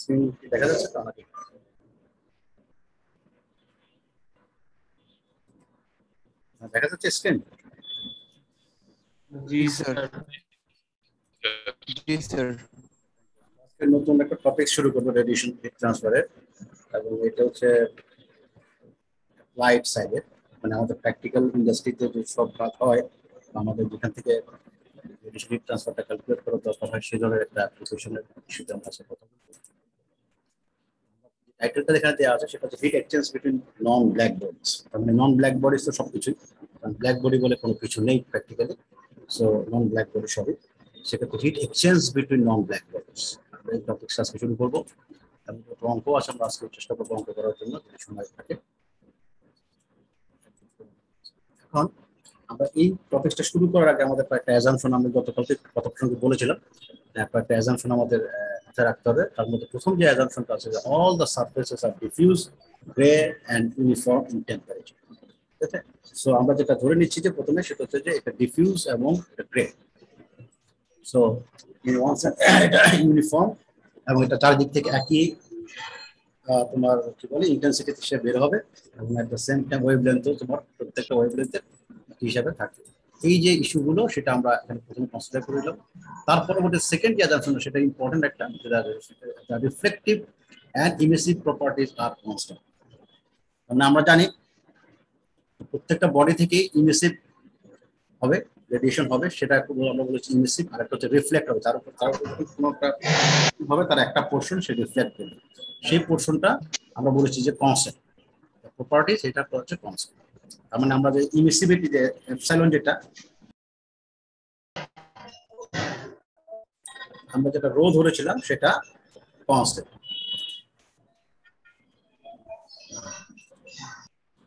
Screen দেখা যাচ্ছে তো নাকি? দেখা যাচ্ছে স্ক্রিন? জি স্যার। জি স্যার। নতুন একটা টপিক শুরু করবো রেডিয়েশন হিট ট্রান্সফারের, এবং এটা হচ্ছে লাইট সাইডে, মানে আমাদের প্র্যাকটিক্যাল ইন্ডাস্ট্রিতে যে সব কাজ হয়, আমাদের যেখান থেকে রেডিয়েশন হিট ট্রান্সফারটা ক্যালকুলেট করার দরকার হয়, সেই ধরনের একটা অ্যাপ্লিকেশনের ইস্যুতে আমরা আছে কথা বলবো। টাইটেলটা এখানে দেওয়া আছে, সেটা হচ্ছে হিট এক্সচেঞ্জ বিটুইন নন ব্ল্যাক বডিজ। তার মানে নন ব্ল্যাক বডিজ তো সবকিছুই, ব্ল্যাক বডি বলে কোনো কিছু নেই প্র্যাকটিক্যালি। সো নন ব্ল্যাক বডি সবই, সেক্ষেত্রে হিট এক্সচেঞ্জ বিটুইন নন ব্ল্যাক বডিজ আমরা এই টপিকটা আজকে শুরু করবো। এবং অঙ্ক আছে, আমরা আজকে চেষ্টা করবো অঙ্ক করার জন্য যদি সময় থাকে। এখন আমরা এই টপিকটা শুরু করার আগে আমাদের কয়েকটা অ্যাজাম্পশন, আমি গতকালকে কথা প্রসঙ্গে বলেছিলাম, কয়েকটা অ্যাজাম্পশন আমাদের মাথায় রাখতে হবে। তার মধ্যে প্রথম যে অ্যাজাম্পশনটা আছে যে all the surfaces are diffuse grey and uniform in temperature. ঠিক আছে, সো আমরা যেটা ধরে নিচ্ছি যে প্রথমে সেটা হচ্ছে যে এটা ডিফিউজ এবং এটা গ্রে। সো এটা ইউনিফর্ম এবং এটা চারদিক থেকে একই তোমার কি বলে ইন্টেন্সিটি হিসেবে বের হবে, এবং এট দ্য সেম টাইম ওয়েভলেন্থও তোমার প্রত্যেকটা ওয়েভলেন্থের হিসাবে থাকবে। এই যে ইস্যুগুলো সেটা আমরা এখানে প্রথমে কনসিডার করে নিলাম। তার পরবর্তী সেকেন্ড যে অ্যাজাম্পশন, সেটা ইম্পর্টেন্ট একটা, যেটা রিফ্লেকটিভ অ্যান্ড ইমিসিভ প্রপার্টিজ আর কনস্ট্যান্ট। মানে আমরা জানি প্রত্যেকটা বডি থেকে ইমিসিভ হবে, রেডিয়েশন হবে, সেটা আমরা বলেছি ইমিসিভ, আর একটা হচ্ছে রিফ্লেক্ট হবে, তার উপর কোনো একটা হবে, তার একটা পোর্শন সে রিফ্লেক্ট করবে, সেই পোর্শনটা আমরা বলেছি যে কনস্ট্যান্ট প্রপার্টিজ, এটা হচ্ছে কনস্ট্যান্ট। তার মানে আমরা যে ইমিসিভিটি যে এপসাইলন, যেটা আমরা যেটা রো ধরেছিলাম সেটা কনস্ট্যান্ট।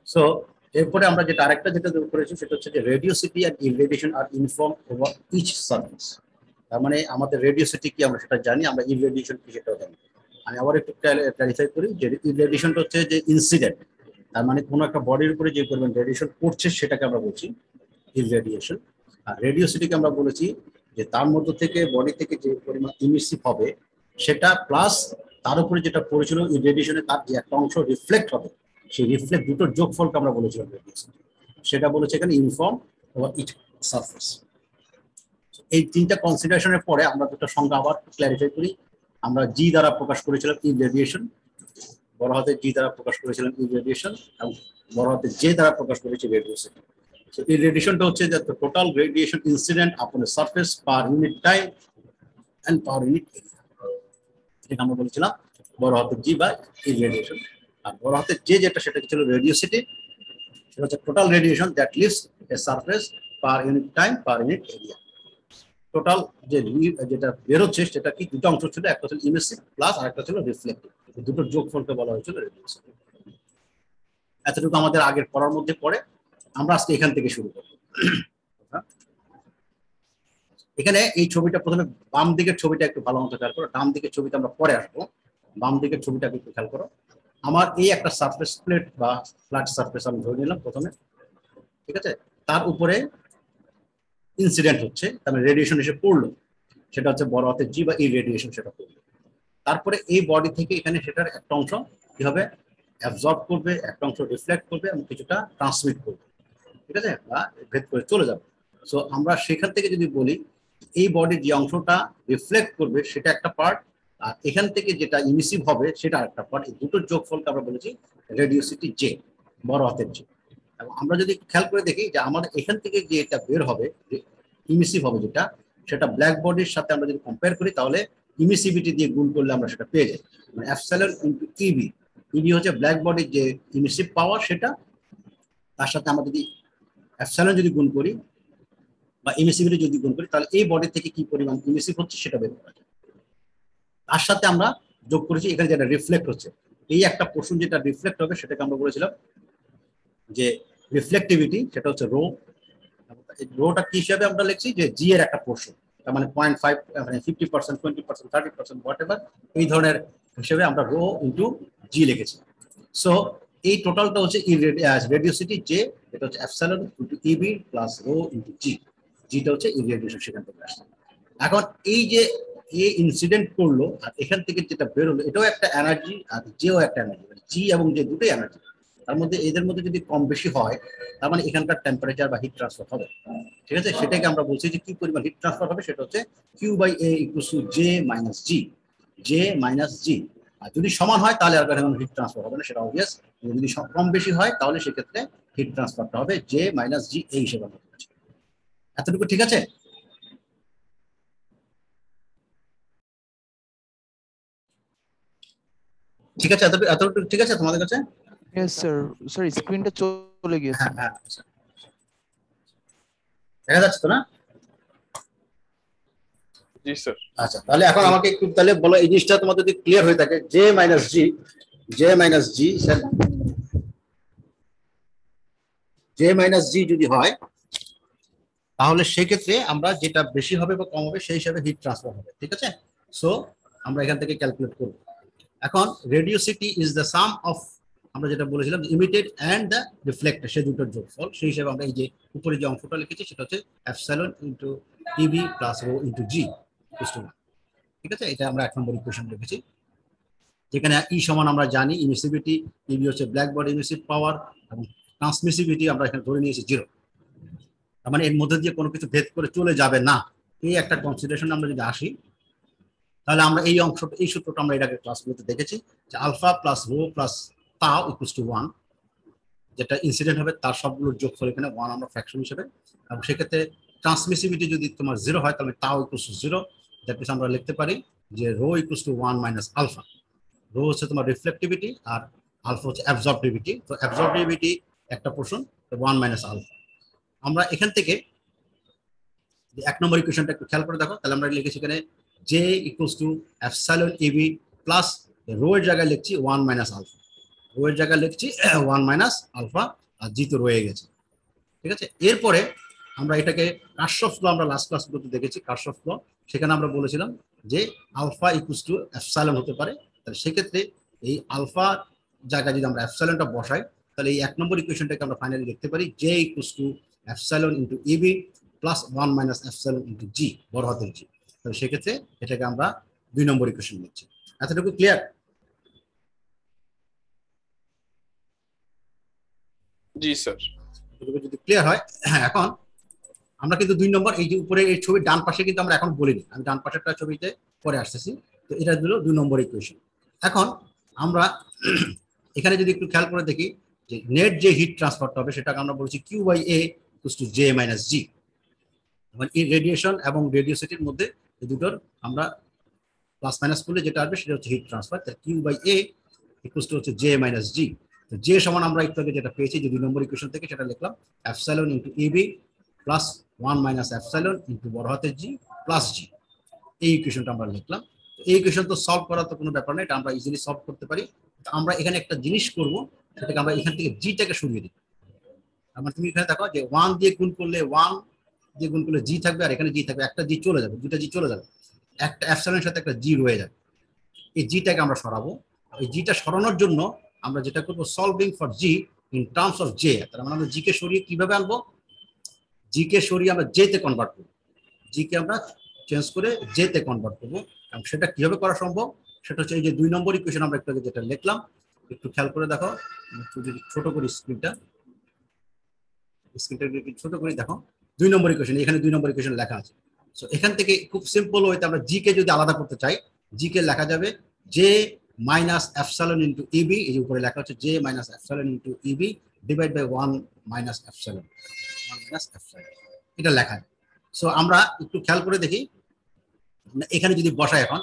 সো এরপরে আমরা যেটা আরেকটা যেটা করেছি সেটা হচ্ছে যে রেডিওসিটি আর ইররেডিয়েশন আর ইউনিফর্ম ওভার ইচ সারফেস। তার মানে আমাদের রেডিওসিটি কি আমরা সেটা জানি, আমরা ইররেডিয়েশন কি সেটাও জানি। আমি আবার একটু ক্লারিফাই করি যে ইররেডিয়েশনটা হচ্ছে যে ইনসিডেন্ট, তার মানে কোনো একটা বডির উপরে যে পরিমাণ রেডিয়েশন পড়ছে সেটাকে আমরা বলছি ইররেডিয়েশন। আর রেডিওসিটিকে আমরা বলেছি যে তার মধ্য থেকে বডি থেকে যে পরিমাণ ইমিসিভ হবে সেটা প্লাস তার উপরে যেটা পড়েছিল ইররেডিয়েশনে তার যে একটা অংশ রিফ্লেক্ট হবে, সেই রিফ্লেক্ট দুটোর যোগফলকে আমরা বলেছিলাম রেডিওসিটি। সেটা বলেছে এখানে ইউনিফর্ম ওভার ইচ সারফেস। এই তিনটা কনসিডারেশনের পরে আমরা দুটো সংজ্ঞা আবার ক্ল্যারিফাই করি। আমরা জি দ্বারা প্রকাশ করেছিলাম ইররেডিয়েশন, বড় হাতে জি দ্বারা প্রকাশ করেছিলাম ইররেডিয়েশন, এবং বড় হাতে জে দ্বারা প্রকাশ করেছি রেডিওসিটি। So irradiation হচ্ছে যে total radiation incident upon a surface per unit time and per unit area, এটা আমরা বলেছিলাম বড় হাতের জি বা ইররেডিয়েশন। আর বড় হাতের জে যেটা, সেটা ছিল রেডিওসিটি, সেটা হচ্ছে total radiation that lives A surface per unit time per unit area. Total যে যেটা বেরোচ্ছে সেটা কি দুটো অংশ ছিল, একটা ছিল ইমিসিভ প্লাস আরেকটা ছিল রিফ্লেক্টিভ, দুটোর যোগফলকে বলা হয়েছিল রেডিওসিটি। এতটুকু আমাদের আগের পড়ার মধ্যে পড়ে, আমরা আজকে এখান থেকে শুরু করব। এখানে এই ছবিটা প্রথমে বাম দিকের ছবিটা একটু ভালো মতো খেয়াল করো, ডান দিকের ছবিটা আমরা পরে আসবো, বাম দিকের ছবিটা একটু খেয়াল করো। আমার এই একটা সারফেস প্লেট বা ফ্ল্যাট সারফেস আমি ধরে নিলাম প্রথমে, ঠিক আছে, তার উপরে ইনসিডেন্ট হচ্ছে, তার মানে রেডিয়েশন এসে পড়লো, সেটা হচ্ছে বড় হাতের জি বা ইররেডিয়েশন, সেটা পড়লো। তারপরে এই বডি থেকে এখানে সেটার একটা অংশ কি হবে, অ্যাবজর্ব করবে, একটা অংশ রিফ্লেক্ট করবে এবং কিছুটা ট্রান্সমিট করবে, ঠিক আছে, বা ভেদ করে চলে যাবে। সো আমরা সেখান থেকে যদি বলি এই বডির যে অংশটা রিফ্লেক্ট করবে সেটা একটা পার্ট, আর এখান থেকে যেটা ইমিসিভ হবে সেটা আরেকটা পার্ট, এই দুটোর যোগফলকে আমরা বলেছি রেডিওসিটি জে, বড় হাতের জে। এবং আমরা যদি খেয়াল করে দেখি যে আমাদের এখান থেকে যে এটা বের হবে, ইমিসিভ হবে যেটা, সেটা ব্ল্যাক বডির সাথে আমরা যদি কম্পেয়ার করি তাহলে ইমিসিভিটি দিয়ে গুণ করলে আমরা সেটা পেয়ে যাই, মানে এপসাইলন ইনটু ইবি। ইবি হচ্ছে ব্ল্যাক বডির যে ইমিসিভ পাওয়ার, সেটা তার সাথে আমরা যদি এপসাইলন যদি গুণ করি বা ইমিসিভিটি যদি গুণ করি তাহলে এই বডি থেকে কি পরিমাণ ইমিসিভ হচ্ছে সেটা বের করা যায়। তার সাথে আমরা যোগ করেছি এখানে যেটা রিফ্লেক্ট হচ্ছে, এই একটা পোর্শন যেটা রিফ্লেক্ট হবে সেটাকে আমরা বলেছিলাম যে রিফ্লেক্টিভিটি, সেটা হচ্ছে রো। রোটা কি হিসাবে আমরা লিখছি যে জি এর একটা পোর্শন, তার মানে 0.5, মানে 50%, 20%, 30%, হোয়াট এভার, এই ধরনের হিসেবে আমরা রো ইন্টু জি লিখেছি। সো এই টোটালটা হচ্ছে রেডিওসিটি জে, এটা হচ্ছে epsilon into EB plus rho into G, জিটা হচ্ছে ইররেডিয়েশন, সেখান থেকে আসছে। এখন এই যে এ ইনসিডেন্ট করলো আর এখান থেকে যেটা বেরোলো এটাও একটা এনার্জি আর যেও একটা এনার্জি, জি এবং যে দুটোই এনার্জি। তার মধ্যে এদের মধ্যে যদি কম বেশি হয় তার মানে এখানকার টেম্পারেচার বা হিট ট্রান্সফার হবে। ঠিক আছে, সেটাকে আমরা বলছি যে কি পরিমাণ হিট ট্রান্সফার হবে, সেটা হচ্ছে Q by A equals to J minus G, J minus G. আর যদি সমান হয় তাহলে আর কোনো হিট ট্রান্সফার হবে না, সেটা অবভিয়াস। যদি কম বেশি হয় তাহলে সেক্ষেত্রে হিট ট্রান্সফারটা হবে জে মাইনাস জি এই হিসেবে। এতটুকু ঠিক আছে? ঠিক আছে, এতটুকু এতটুকু ঠিক আছে তোমাদের কাছে? Yes sir. सर স্ক্রিনটা চলে গিয়েছে। হ্যাঁ হ্যাঁ, দেখা যাচ্ছে তো না? জি স্যার। আচ্ছা, তাহলে এখন আমাকে একটু তাহলে বলো এই জিনিসটা তোমার যদি ক্লিয়ার হয়ে থাকে, J minus G, J minus জি স্যার, জে মাইনাস জি যদি হয় তাহলে সেক্ষেত্রে আমরা যেটা বেশি হবে বা কম হবে সেই হিসাবে হিট ট্রান্সফার হবে। ঠিক আছে, সো আমরা এখান থেকে ক্যালকুলেট করব। এখন রেডিওসিটি ইজ দ্য সাম অফ, আমরা যেটা বলেছিলাম ইমিটেড অ্যান্ড দ্য রিফ্লেক্টেড, সে দুটোর যোগফল। সেই হিসাবে আমরা এই যে উপরে যে অংশটা লিখেছি সেটা হচ্ছে epsilon into TB plus rho into G equals to 1। ঠিক আছে, এটা আমরা 1 নম্বর ইকুয়েশন লিখেছি, যেখানে ই সমান আমরা জানি ইমিসিভিটি, টিবি হচ্ছে ব্ল্যাক বডি ইমিসিভ পাওয়ার, এবং ট্রান্সমিসিভিটি আমরা এখানে ধরে নিয়েছি 0। তার মানে এর মধ্যে দিয়ে কোনো কিছু ভেদ করে চলে যাবে না, এই একটা কনসিডারেশন আমরা যদি আসি তাহলে আমরা এই অংশটা, এই সূত্রটা আমরা এটাকে ক্লাসগুলোতে দেখেছি যে আলফা প্লাস রো প্লাস তাও ইকুয়ালস টু 1, যেটা ইনসিডেন্ট হবে তার সবগুলোর যোগফল এখানে 1 আমরা ফ্র্যাকশন হিসেবে। এবং সেক্ষেত্রে ট্রান্সমিসিভিটি যদি তোমার 0 হয় তাহলে তাও ইকুয়ালস টু 0, দ্যাট মিনস আমরা লিখতে পারি যে rho equals to 1 minus alpha. Rho হচ্ছে তোমার রিফ্লেক্টিভিটি আর আলফা হচ্ছে অ্যাবজর্বিভিটি। তো অ্যাবজর্বিভিটি একটা পোর্শন, 1 মাইনাস আলফা। আমরা এখান থেকে 1 নম্বর ইকুয়েশনটা একটু খেয়াল করে দেখো, তাহলে আমরা লিখেছি এখানে J equals to epsilon Eb plus rho এর জায়গায় লিখছি 1 মাইনাস আলফা, রো এর জায়গায় লিখছি 1 মাইনাস আলফা, আর জি তো রয়ে গেছে। ঠিক আছে, এরপরে আমরা এটাকে কার্শফ ল আমরা লাস্ট ক্লাসগুলোতে দেখেছি, কার্শফ ল, সেখানে আমরা বলেছিলাম যে আলফা ইকুয়ালস টু এপসাইলন হতে পারে। তাহলে সেক্ষেত্রে এই আলফা জায়গায় যদি আমরা এপসাইলনটা বসাই তাহলে এই 1 নম্বর ইকুয়েশনটাকে আমরা ফাইনালি লিখতে পারি J equals to epsilon into EB plus 1 minus epsilon into G, বড় হাতের জি। তাহলে সেক্ষেত্রে এটাকে আমরা 2 নম্বর ইকুয়েশন লিখছি। এতটুকু ক্লিয়ার? জি স্যার। যদি ক্লিয়ার হয়, হ্যাঁ, এখন আমরা কিন্তু 2 নম্বর এই যে উপরে এই ছবির ডান পাশে কিন্তু আমরা এখন বলিনি, আমি ডান পাশেরটা ছবিতে পরে আসতেছি। তো এটা হলো 2 নম্বর ইকুয়েশন। এখন আমরা এখানে যদি একটু খেয়াল করে দেখি যে নেট যে হিট ট্রান্সফারটা হবে সেটাকে আমরা বলছি Q by A equals to J minus G. মানে এই রেডিয়েশন এবং রেডিওসিটির মধ্যে এই দুটোর আমরা প্লাস মাইনাস করলে যেটা আসবে সেটা হচ্ছে হিট ট্রান্সফার। তাহলে q by A equals to হচ্ছে জে মাইনাস জি। তো জে সমান আমরা একটু আগে যেটা পেয়েছি যে 2 নম্বর ইকুয়েশন থেকে সেটা লিখলাম epsilon into EB plus 1 minus epsilon into বড় হাতের জি প্লাস জি, এই ইকুয়েশনটা আমরা লিখলাম। এই ইকুয়েশন তো সলভ করার তো কোনো ব্যাপার না, এটা আমরা ইজিলি সলভ করতে পারি। আমরা এখানে একটা জিনিস করব, সেটাকে আমরা এখান থেকে জিটাকে সরিয়ে দিই। আমার তুমি এখানে দেখো যে 1 দিয়ে গুণ করলে 1 দিয়ে গুণ করলে জি থাকবে, আর এখানে জি থাকবে, একটা জি চলে যাবে, দুটা জি চলে যাবে, একটা এপসাইলনের সাথে একটা জি রয়ে যাবে। এই জিটাকে আমরা সরাবো। এই জিটা সরানোর জন্য আমরা যেটা করবো solving for G in terms of J. তার মানে আমরা জি কে সরিয়ে কিভাবে আনবো, জি কে সরিয়ে আমরা জে তে কনভার্ট করবো, জি কে আমরা চেঞ্জ করে জে তে কনভার্ট করবো। এবং সেটা কিভাবে করা সম্ভব সেটা হচ্ছে এই যে 2 নম্বর ইকুয়েশন আমরা একটু আগে যেটা লিখলাম, একটু খেয়াল করে দেখো, একটু যদি ছোট করি স্ক্রিনটা ছোট করে দেখো 2 নম্বর ইকুয়েশন, এখানে 2 নম্বর ইকুয়েশন লেখা আছে। সো এখান থেকে খুব সিম্পল ওয়েতে আমরা জি কে যদি আলাদা করতে চাই, জি কে লেখা যাবে J minus epsilon into EB, এই যে উপরে লেখা হচ্ছে J minus epsilon into EB divide by 1 minus epsilon, 1 minus epsilon, এটা লেখা। সো আমরা একটু খেয়াল করে দেখি এখানে যদি বসাই, এখন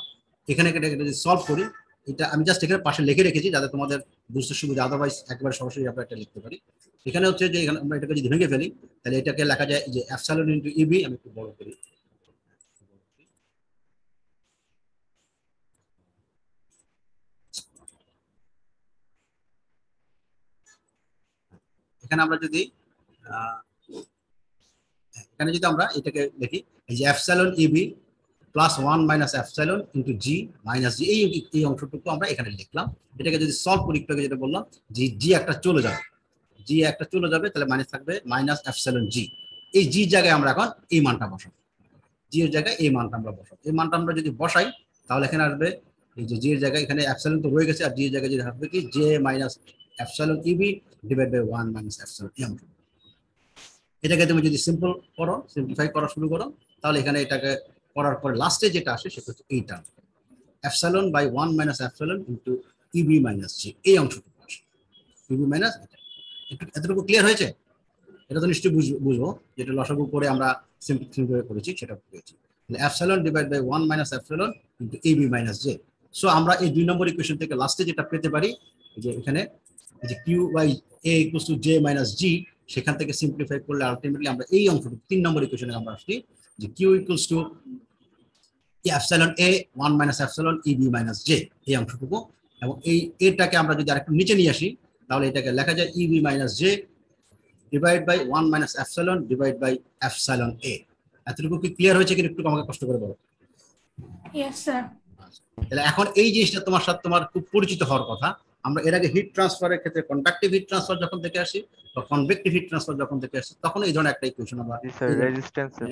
এখানে যদি সলভ করি, এটা আমি জাস্ট এখানে পাশে লিখে রেখেছি যাতে তোমাদের বুঝতে সুবিধা, আদারওয়াইজ একবার সরাসরি আমরা এটা লিখতে পারি। এখানে হচ্ছে যে এখানে আমরা এটাকে যদি ভেঙে ফেলি তাহলে এটাকে লেখা যায় যে এপসাইলন ইনটু ইবি, আমি একটু বড় করি, এখানে আমরা যদি এখানে যদি আমরা এটাকে লিখি এই যে epsilon EB plus 1 minus epsilon into G minus G, এই অংশটুকু আমরা এখানে লিখলাম। এটাকে যদি সলভ করি, একটু আগে যেটা বললাম যে জি একটা চলে যাবে, জি একটা চলে যাবে, তাহলে মাইনাস থাকবে মাইনাস এপসাইলন জি। এই জি জায়গায় আমরা এখন এই মানটা বসাবো, জি জি এর জায়গায় এই মানটা আমরা বসাবো। এই মানটা আমরা যদি বসাই তাহলে এখানে আসবে এই যে জি এর জায়গায় এখানে এপসাইলন তো রয়ে গেছে, আর জি এর জায়গায় যদি আসবে কি J minus epsilon EB divide by 1 minus epsilon M. এটাকে তুমি যদি সিম্পল করো, সিম্পলিফাই করা শুরু করো, তাহলে এখানে এটাকে করার পরে লাস্টে যেটা আসে সেটা হচ্ছে এই term epsilon by 1 minus epsilon into EB minus G, এই অংশটুকু আসে ইবি মাইনাস এটা। এতটুকু ক্লিয়ার হয়েছে? এটা তো নিশ্চয়ই বুঝবো, যেটা লসাগু করে আমরা সিম্পলিফাই করেছি সেটা পেয়েছি। তাহলে epsilon divide by 1 minus epsilon into EB minus J. So আমরা এই 2 নম্বর ইকুয়েশন থেকে লাস্টে যেটা পেতে পারি যে এখানে যে Q by A equals to J minus G, সেখান থেকে সিম্পলিফাই করলে আলটিমেটলি আমরা এই অংশটুকু 3 নম্বর ইকুয়েশনে আমরা আসছি যে Q equals to epsilon A 1 minus epsilon EB minus J, এই অংশটুকু। এবং এই এটাকে আমরা যদি আরেকটু নিচে নিয়ে আসি তাহলে এটাকে লেখা যায় EB minus J divide by 1 minus epsilon divide by epsilon A. এতটুকু কি ক্লিয়ার হয়েছে কিনা একটু আমাকে কষ্ট করে বলো। Yes, sir. তাহলে এখন এই জিনিসটা তোমার সাথে তোমার খুব পরিচিত হওয়ার কথা। আমরা এর আগে হিট ট্রান্সফারের ক্ষেত্রে কন্ডাক্টিভ হিট ট্রান্সফার যখন থেকে আসি বা কনভেক্টিভ হিট ট্রান্সফার যখন থেকে আসি তখন এই ধরনের একটা ইকুয়েশন আমরা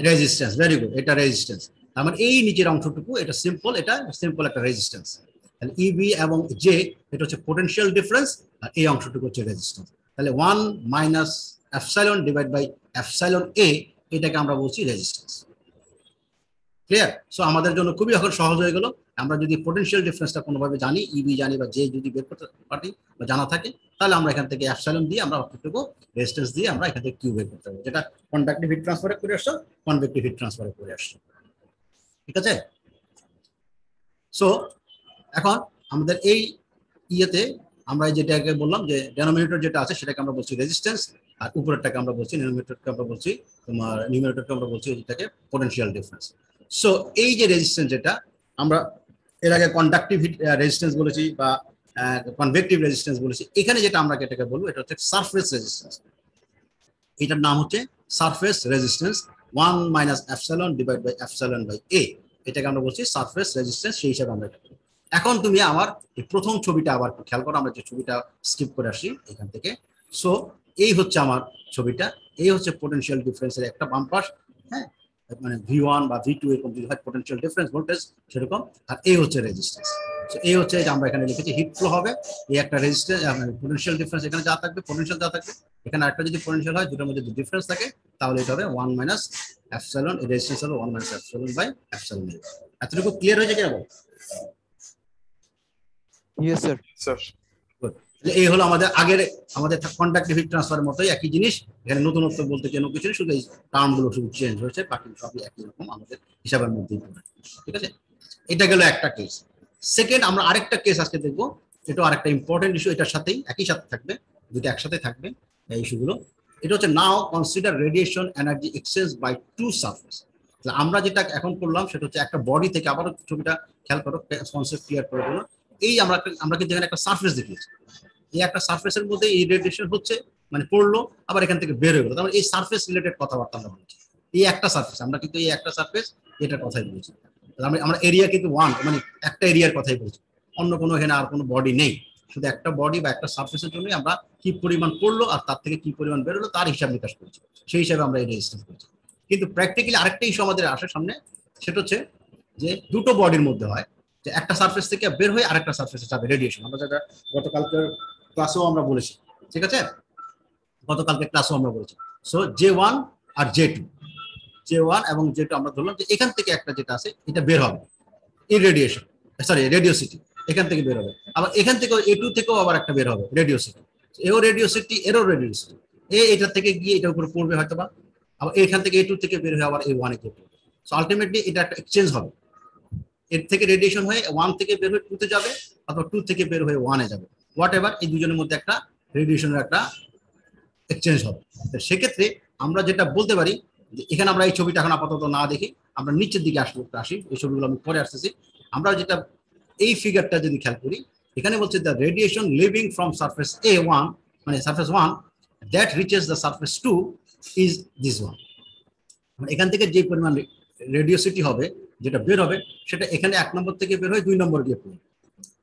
রেজিস্ট্যান্স, ভেরি গুড, এটা রেজিস্ট্যান্স। তার মানে এই নিচের অংশটুকু এটা সিম্পল একটা রেজিস্ট্যান্স। তাহলে ইবি এবং জে এটা হচ্ছে পোটেনশিয়াল ডিফারেন্স, আর এই অংশটুকু হচ্ছে রেজিস্ট্যান্স। তাহলে 1 minus epsilon divide by epsilon A, এটাকে আমরা বলছি রেজিস্ট্যান্স। ক্লিয়ার? সো আমাদের জন্য খুবই এখন সহজ হয়ে গেল। আমরা যদি পোটেনশিয়াল ডিফারেন্সটা কোনোভাবে জানি, ইবি জানি বা জে যদি বের করতে পারি বা জানা থাকে, তাহলে আমরা এখান থেকে এপসাইলন দিয়ে আমরা অতটুকু রেজিস্ট্যান্স দিয়ে আমরা এখান থেকে কিউ বের করতে পারবো, যেটা কন্ডাক্টিভ হিট ট্রান্সফারে করে আসছো, কনভেক্টিভ হিট ট্রান্সফারে করে আসছো। ঠিক আছে? সো এখন আমাদের এই ইয়েতে আমরা যেটাকে বললাম যে ডেনোমিনেটর যেটা আছে সেটাকে আমরা বলছি রেজিস্ট্যান্স, আর উপরেরটাকে আমরা বলছি নিউমারেটরকে আমরা বলছি তোমার নিউমারেটরকে আমরা বলছি যেটাকে পোটেনশিয়াল ডিফারেন্স। সো এই যে রেজিস্ট্যান্স যেটা আমরা এর আগে কন্ডাক্টিভ রেজিস্ট্যান্স বলেছি বা কনভেক্টিভ রেজিস্ট্যান্স বলেছি, এখানে যেটা আমরা এটাকে বলবো এটা হচ্ছে সারফেস রেজিস্ট্যান্স। এটার নাম হচ্ছে surface resistance 1 minus epsilon divide by epsilon by A, এটাকে আমরা বলছি সারফেস রেজিস্ট্যান্স। সেই হিসাবে আমরা এটা বলবো। এখন তুমি আমার এই প্রথম ছবিটা আবার খেয়াল করো, আমরা যে ছবিটা স্কিপ করে আসি এখান থেকে। সো এই হচ্ছে আমার ছবিটা, এই হচ্ছে পোটেনশিয়াল ডিফারেন্সের একটা বাম পাশ, হ্যাঁ, মানে V1 বা V2 এরকম যদি হয় পোটেনশিয়াল ডিফারেন্স ভোল্টেজ সেরকম, আর এই হচ্ছে রেজিস্ট্যান্স। সো এই হচ্ছে যে আমরা এখানে লিখেছি হিট ফ্লো হবে, এই একটা রেজিস্ট্যান্স পোটেনশিয়াল ডিফারেন্স এখানে যা থাকবে পোটেনশিয়াল যা থাকবে, এখানে আরেকটা যদি পোটেনশিয়াল হয় দুটোর মধ্যে যদি ডিফারেন্স থাকে তাহলে এটা হবে 1 মাইনাস এপসাইলন, এই রেজিস্ট্যান্স হবে 1 মাইনাস এপসাইলন বাই এপসাইলন। এতটুকু ক্লিয়ার হয়েছে কিনা বল? Yes, sir. স্যার। এই হলো আমাদের কন্ডাক্টিভ হিট ট্রান্সফারের মতোই একই জিনিস। এখানে নতুনত্ব বলতে কেন কিছু নেই, শুধু এই টার্মগুলো শুধু চেঞ্জ হয়েছে, বাকি সবই একই রকম আমাদের হিসাবের মধ্যেই পড়ে। ঠিক আছে? এটা গেল একটা কেস। সেকেন্ড আমরা আরেকটা কেস আজকে দেখবো, এটা আরেকটা ইম্পর্টেন্ট ইস্যু, এটার সাথেই একই সাথে থাকবে, দুটো একসাথে থাকবে এই ইস্যুগুলো। এটা হচ্ছে now consider radiation energy exchange by two surface. আমরা যেটা এখন করলাম সেটা হচ্ছে একটা বডি থেকে, আবারও ছবিটা খেয়াল করো, কনসেপ্ট ক্লিয়ার করে দিল। এই আমরা কিন্তু এখানে একটা সারফেস দেখিয়েছি, এই একটা সারফেসের মধ্যে এই রেডিয়েশন হচ্ছে, মানে পড়লো আবার এখান থেকে বের হয়ে গেলো, তার মানে এই সারফেস রিলেটেড কথাবার্তা আমরা বলছি। এই একটা সারফেস, আমরা কিন্তু এই একটা সারফেস এটার কথাই বলছি। আমরা এরিয়া কিন্তু ওয়ান, মানে একটা এরিয়ার কথাই বলছি, অন্য কোনো এখানে আর কোনো বডি নেই, শুধু একটা বডি বা একটা সারফেসের জন্য আমরা কি পরিমাণ পড়লো আর তার থেকে কি পরিমাণ বেরোলো তার হিসাব নিকাশ করছি, সেই হিসাবে আমরা এই রেজিস্ট্যান্স করছি। কিন্তু প্র্যাকটিক্যালি আরেকটা ইস্যু আমাদের আসে সামনে, সেটা হচ্ছে যে দুটো বডির মধ্যে হয় যে একটা সারফেস থেকে বের হয়ে আরেকটা সারফেসে যাবে রেডিয়েশন, আমরা যেটা গতকালকে ক্লাসেও আমরা বলেছি। ঠিক আছে? গতকালকে ক্লাসেও আমরা বলেছি। সো J1 আর J1 এবং J2 আমরা ধরলাম যে এখান থেকে একটা যেটা আছে এটা বের হবে ইরেডিয়েশন, সরি রেডিওসিটি, এখান থেকে বের হবে। আবার এখান থেকে A2 থেকেও আবার একটা বের হবে রেডিওসিটি, এও রেডিওসিটি এরও রেডিওসিটি, এটার থেকে গিয়ে এটার উপরে পড়বে হয়তো বা, আবার এখান থেকে A2 থেকে বের হয়ে আবার A1 এ পড়বে। সো আলটিমেটলি এটা একটা এক্সচেঞ্জ হবে, এর থেকে রেডিয়েশন হয়ে 1 থেকে বের হয়ে 2 তে যাবে, অথবা 2 থেকে বের হয়ে 1 এ যাবে, হোয়াট এভার, এই দুজনের মধ্যে একটা রেডিয়েশনের একটা এক্সচেঞ্জ হবে। সেক্ষেত্রে আমরা যেটা বলতে পারি যে এখানে আমরা এই ছবিটা এখন আপাতত না দেখি, আমরা নিচের দিকে আসি, এই ছবিগুলো আমি পরে আসতেছি। আমরা যেটা এই ফিগারটা যদি খেয়াল করি, এখানে বলছে the radiation leaving from surface A1, মানে surface 1 that reaches the surface 2 is this one. মানে এখান থেকে যে পরিমাণ রেডিওসিটি হবে যেটা বের হবে সেটা এখানে 1 নম্বর থেকে বের হয়ে 2 নম্বর দিয়ে পড়বে।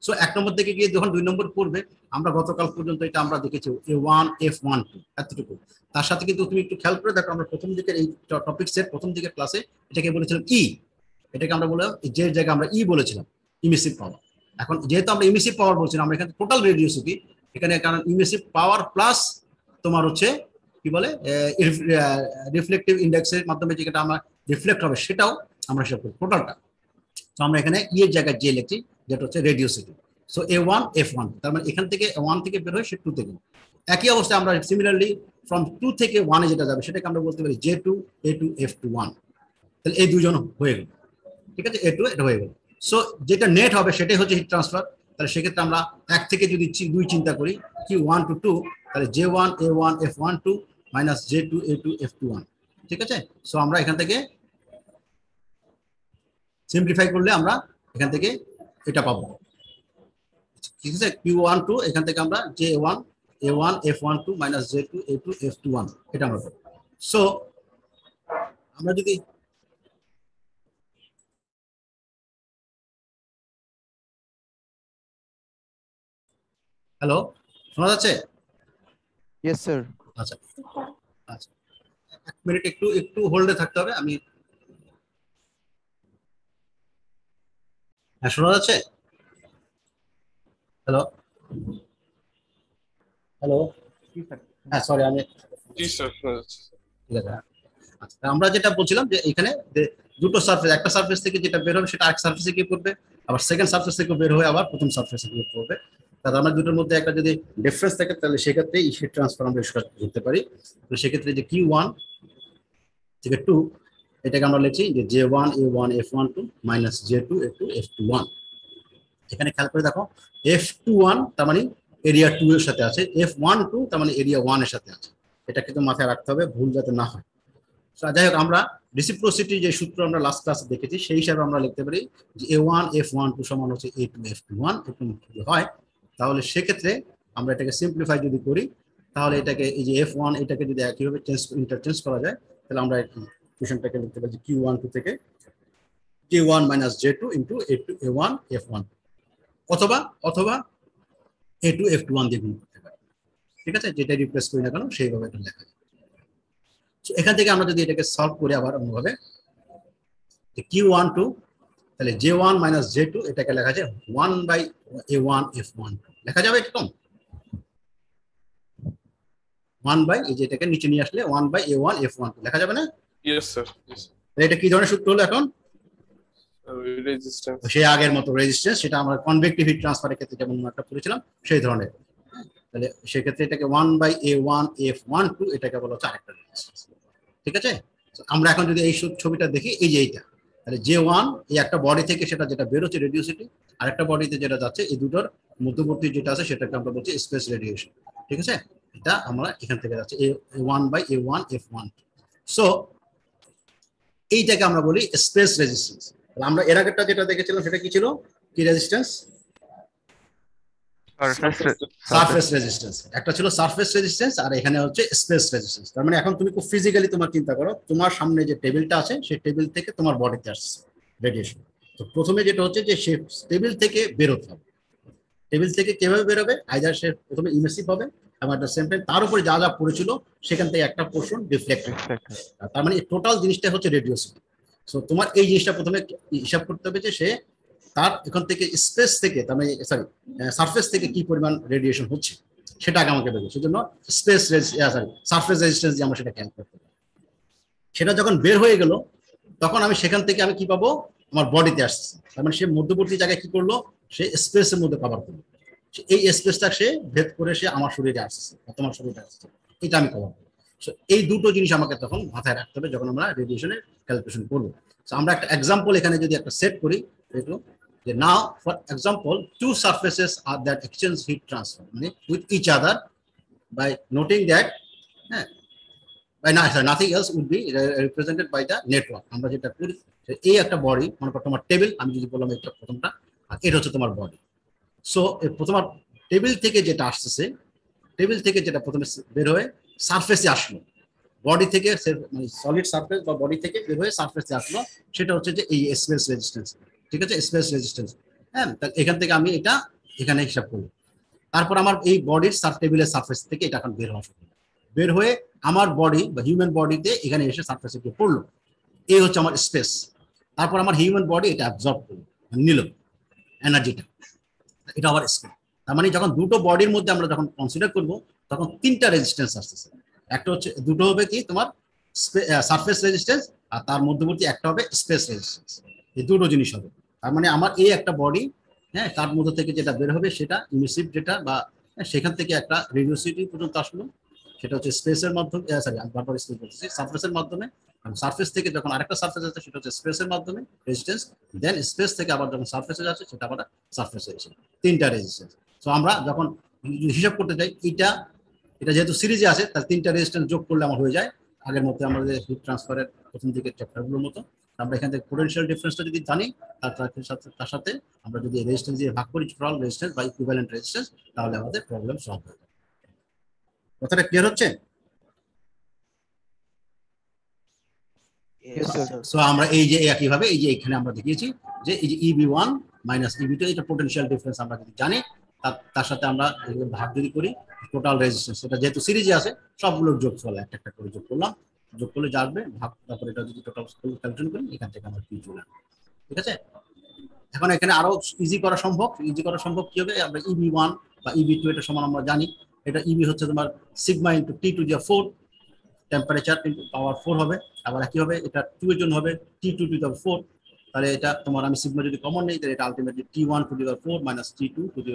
সো 1 নম্বর থেকে গিয়ে যখন 2 নম্বর পড়বে, আমরা গতকাল পর্যন্ত এটা আমরা দেখেছি A1 F1 2 এতটুকু। তার সাথে কিন্তু তুমি একটু খেয়াল করে দেখো, আমরা প্রথম দিকের এই টপিকসের প্রথম দিকের ক্লাসে এটাকে বলেছিলাম ই, এটাকে আমরা বললাম যে জায়গায় আমরা ই বলেছিলাম ইমিসিভ পাওয়ার। এখন যেহেতু আমরা ইমিসিভ পাওয়ার বলছিলাম, আমরা এখানে টোটাল রেডিওসিটি, এখানে কারণ ইমিসিভ পাওয়ার প্লাস তোমার হচ্ছে কি বলে রিফ্লেকটিভ ইন্ডেক্সের মাধ্যমে যেটা আমরা রিফ্লেক্ট হবে সেটাও আমরা হিসাব করি টোটালটা। তো আমরা এখানে ই এর জায়গায় যে লিখছি যেটা হচ্ছে রেডিওসিটি। সো A1 F1, তার মানে এখান থেকে 1 থেকে বের হয় সে 2 থেকে। একই অবস্থায় আমরা সিমিলারলি ফ্রম 2 থেকে 1 এ যেটা যাবে সেটাকে আমরা বলতে পারি J2 A2 F2 1। তাহলে এই দুজন হয়ে গেল, ঠিক আছে, A2 এটা হয়ে গেল। সো যেটা নেট হবে সেটাই হচ্ছে হিট ট্রান্সফার। তাহলে সেক্ষেত্রে আমরা 1 থেকে যদি 2 চিন্তা করি কি 1 to 2, তাহলে J1 A1 F1 2 minus J2 A2 F2 1, ঠিক আছে। সো আমরা এখান থেকে সিম্পলিফাই করলে আমরা এখান থেকে এটা পাবো, ঠিক আছে। Q1 2 এখান থেকে আমরা J1 A1 F1 2 minus J2 A2 F2 1 এটা আমরা পাবো। সো আমরা যদি হ্যালো শোনা যাচ্ছে? Yes, sir. আচ্ছা আচ্ছা, 1 মিনিট একটু একটু হোল্ডে থাকতে হবে। আমি হ্যাঁ শোনা যাচ্ছে? হ্যালো হ্যালো, হ্যাঁ সরি আমি জি স্যার, শোনা যাচ্ছে। ঠিক আছে। আচ্ছা, আমরা যেটা বলছিলাম যে এখানে দুটো সারফেস, একটা সারফেস থেকে যেটা বের হবে সেটা আরেক সারফেসে গিয়ে পড়বে, আবার সেকেন্ড সারফেস থেকে বের হয়ে আবার প্রথম সারফেসে গিয়ে পড়বে। তাহলে আমরা দুটোর মধ্যে একটা যদি ডিফারেন্স থাকে তাহলে সেক্ষেত্রে এই হিট ট্রান্সফার আমরা করতে পারি। তো সেক্ষেত্রে যে Q1 থেকে 2 এটাকে আমরা লিখছি যে J1 A1 F1 2 minus J2 A2 F2 1। এখানে খেয়াল করে দেখো F2 1 তার মানে এরিয়া 2 এর সাথে আছে, F1 2 তার মানে এরিয়া 1 এর সাথে আছে। এটা কিন্তু মাথায় রাখতে হবে, ভুল যাতে না হয়। যাই হোক, আমরা রেসিপ্রোসিটি যে সূত্র আমরা লাস্ট ক্লাসে দেখেছি সেই হিসাবে আমরা লিখতে পারি যে A1 F1 2 সমান হচ্ছে A2 F2 1। এরকম যদি হয় তাহলে সেক্ষেত্রে আমরা এটাকে সিম্পলিফাই যদি করি তাহলে এটাকে এই যে F1 এটাকে যদি একইভাবে ইন্টারচেঞ্জ করা যায় তাহলে আমরা ইকুয়েশনটাকে লিখতে পারি যে Q1 2 থেকে J1 minus J2 into A1 F1 অথবা অথবা A2 F2 1 দিয়ে গুণ করতে পারি, ঠিক আছে। যেটা রিপ্লেস করি না কেন সেইভাবে এটা লেখা যায়। এখান থেকে আমরা যদি এটাকে সলভ করি আবার অন্যভাবে Q1 2 তাহলে J1 মাইনাস J2 এটাকে লেখা যায় 1 বাই A1 F1 লেখা যাবে এরকম 1 বাই, এই যে এটাকে নিচে নিয়ে আসলে 1 বাই A1 F1 লেখা যাবে না? Yes sir. এটা কি ধরনের সূত্র হলো এখন? রেজিস্ট্যান্স। সেই আগের মতো রেজিস্ট্যান্স, সেটা আমরা কনভেক্টিভ হিট ট্রান্সফারের ক্ষেত্রে যেমন একটা পড়েছিলাম সেই ধরনের। তাহলে সেক্ষেত্রে এটাকে 1 বাই A1 F1 2 এটাকে বলা হচ্ছে আরেকটা রেজিস্ট্যান্স, ঠিক আছে। আমরা এখন যদি এই ছবিটা দেখি এই যে এইটা, তাহলে J1 এই একটা বডি থেকে সেটা যেটা বের হচ্ছে রেডিওসিটি, আরেকটা বডিতে যেটা যাচ্ছে, এই দুটোর মধ্যবর্তী যেটা আছে সেটাকে আমরা বলছি স্পেস রেডিয়েশন, ঠিক আছে। এটা আমরা এখান থেকে যাচ্ছে A1 by A1 F1। So এইটাকে আমরা বলি স্পেস রেজিস্ট্যান্স। আমরা এর আগেরটা যেটা দেখেছিলাম সেটা কি ছিল, কি রেজিস্ট্যান্স? Surface resistance. একটা ছিল সারফেস রেজিস্ট্যান্স আর এখানে হচ্ছে স্পেস রেজিস্ট্যান্স। তার মানে এখন তুমি খুব ফিজিক্যালি তোমার চিন্তা করো, তোমার সামনে যে টেবিলটা আছে সেই টেবিল থেকে তোমার বডিতে আসছে রেডিয়েশন। তো প্রথমে যেটা হচ্ছে যে সে টেবিল থেকে বেরোতে হবে। টেবিল থেকে কিভাবে বেরোবে? আইদার সে প্রথমে ইমেসিভ হবে এবং এট দ্য সেম টাইম তার উপরে যা যা পড়েছিল সেখান থেকে একটা পোর্শন রিফ্লেক্টেড। তার মানে টোটাল জিনিসটা হচ্ছে রেডিওসিটি। সো তোমার এই জিনিসটা প্রথমে হিসাব করতে হবে যে সে তার এখান থেকে স্পেস থেকে, তার মানে সরি সারফেস থেকে কি পরিমাণ রেডিয়েশন হচ্ছে সেটা আগে আমাকে বেরোবে। সেজন্য স্পেস সরি সারফেস রেজিস্ট্যান্স দিয়ে আমরা সেটা ক্যালকুলেট করতে পারি। সেটা যখন বের হয়ে গেল তখন আমি সেখান থেকে আমি কি পাবো, আমার বডিতে আসছে। তার মানে সে মধ্যবর্তী জায়গায় কি করলো, সে স্পেসের মধ্যে কভার করলো। এই স্পেসটা সে ভেদ করে সে আমার শরীরে আসছে, তোমার শরীরে আসছে, এটা আমি কভার করবো। এই দুটো জিনিস আমাকে তখন মাথায় রাখতে হবে যখন আমরা রেডিয়েশনের ক্যালকুলেশন করবো। আমরা একটা এক্সাম্পল এখানে যদি একটা সেট করি, একটু যে now for example two surfaces আর দ্যাট এক্সচেঞ্জ হিট ট্রান্সফার মানে with each other by noting that হ্যাঁ by nothing else would be represented by the network। আমরা যেটা করি এই একটা বডি মনে করো তোমার টেবিল, আমি যদি বললাম এটা প্রথমটা আর এটা হচ্ছে তোমার বডি। সো তোমার টেবিল থেকে যেটা আসতেছে, টেবিল থেকে যেটা প্রথমে বের হয়ে সারফেসে আসলো, বডি থেকে মানে সলিড সারফেস বা বডি থেকে বের হয়ে সারফেসে আসলো, সেটা হচ্ছে যে এই স্পেস রেজিস্ট্যান্স, ঠিক আছে, স্পেস রেজিস্ট্যান্স। হ্যাঁ, এখান থেকে আমি এটা এখানে হিসাব করবো। তারপর আমার এই বডির টেবিলের সারফেস থেকে এটা এখন বের হওয়া শুরু হলো। বের হয়ে আমার বডি বা হিউম্যান বডিতে এখানে এসে সারফেসে গিয়ে পড়লো। এই হচ্ছে আমার স্পেস। তারপর আমার হিউম্যান বডি এটা অ্যাবজর্ব করলো, নিল এনার্জিটা, এটা আবার স্পেস। তার মানে যখন দুটো বডির মধ্যে আমরা যখন কনসিডার করব তখন তিনটা রেজিস্ট্যান্স আসতেছে। একটা হচ্ছে, দুটো হবে কি তোমার সারফেস রেজিস্ট্যান্স, আর তার মধ্যবর্তী একটা হবে স্পেস রেজিস্ট্যান্স। এই দুটো জিনিস হবে। তার মানে আমার এই একটা বডি, হ্যাঁ, তার মধ্যে থেকে যেটা বের হবে সেটা ইমিসিভ যেটা, বা সেখান থেকে একটা রেডিওসিটি পর্যন্ত আসলো, সেটা হচ্ছে স্পেসের মাধ্যমে, সরি আমি বারবার স্পেস বলতেছি, সারফেসের মাধ্যমে। সারফেস থেকে যখন আরেকটা সারফেস আছে সেটা হচ্ছে স্পেসের মাধ্যমে রেজিস্ট্যান্স, দেন স্পেস থেকে আবার যখন সারফেসে যাচ্ছে সেটা আবার সারফেসে এসে, তিনটা রেজিস্ট্যান্স। তো আমরা যখন হিসাব করতে যাই, এটা যেহেতু সিরিজে আছে তার তিনটা রেজিস্ট্যান্স যোগ করলে আমার হয়ে যায় আগের মতো আমাদের হিট ট্রান্সফারের প্রথম দিকের চ্যাপ্টারগুলোর মতো। আমরা এখান থেকে পোটেনশিয়াল ডিফারেন্সটা যদি জানি, তার সাথে আমরা যদি রেজিস্ট্যান্স দিয়ে ভাগ করি, টোটাল রেজিস্ট্যান্স বা ইকুইভ্যালেন্ট রেজিস্ট্যান্স, তাহলে আমাদের প্রবলেম সলভ হয়ে যাবে। কথাটা ক্লিয়ার হচ্ছে? Yes, sir. সো আমরা এই যে একইভাবে এই যে এখানে আমরা দেখিয়েছি যে এই যে EB1 মাইনাস EB2, এটা পোটেনশিয়াল ডিফারেন্স আমরা যদি জানি, তার সাথে আমরা ভাগ যদি করি টোটাল রেজিস্ট্যান্স, এটা যেহেতু সিরিজে আছে সবগুলোর যোগফল একটা একটা করে যোগ করলাম, যোগ করলে যাবে ভাগ, তারপরে এটা যদি টোটাল ক্যালকুলেশন করি এখান থেকে আমরা কি চলে আসবে। ঠিক আছে? এখন এখানে আরো ইজি করা সম্ভব। কি হবে, আমরা EB1 বা EB2 এটা সমান আমরা জানি, এটা EB হচ্ছে তোমার sigma into T to the 4, temperature কিন্তু পাওয়ার 4 হবে। আবার একই হবে এটা 2 এর জন্য হবে T2 টু দি 4, তাহলে এটা তোমার আমি সিগমা যদি কমন নেই তাহলে এটা ultimately T1 to the 4 minus T2 to the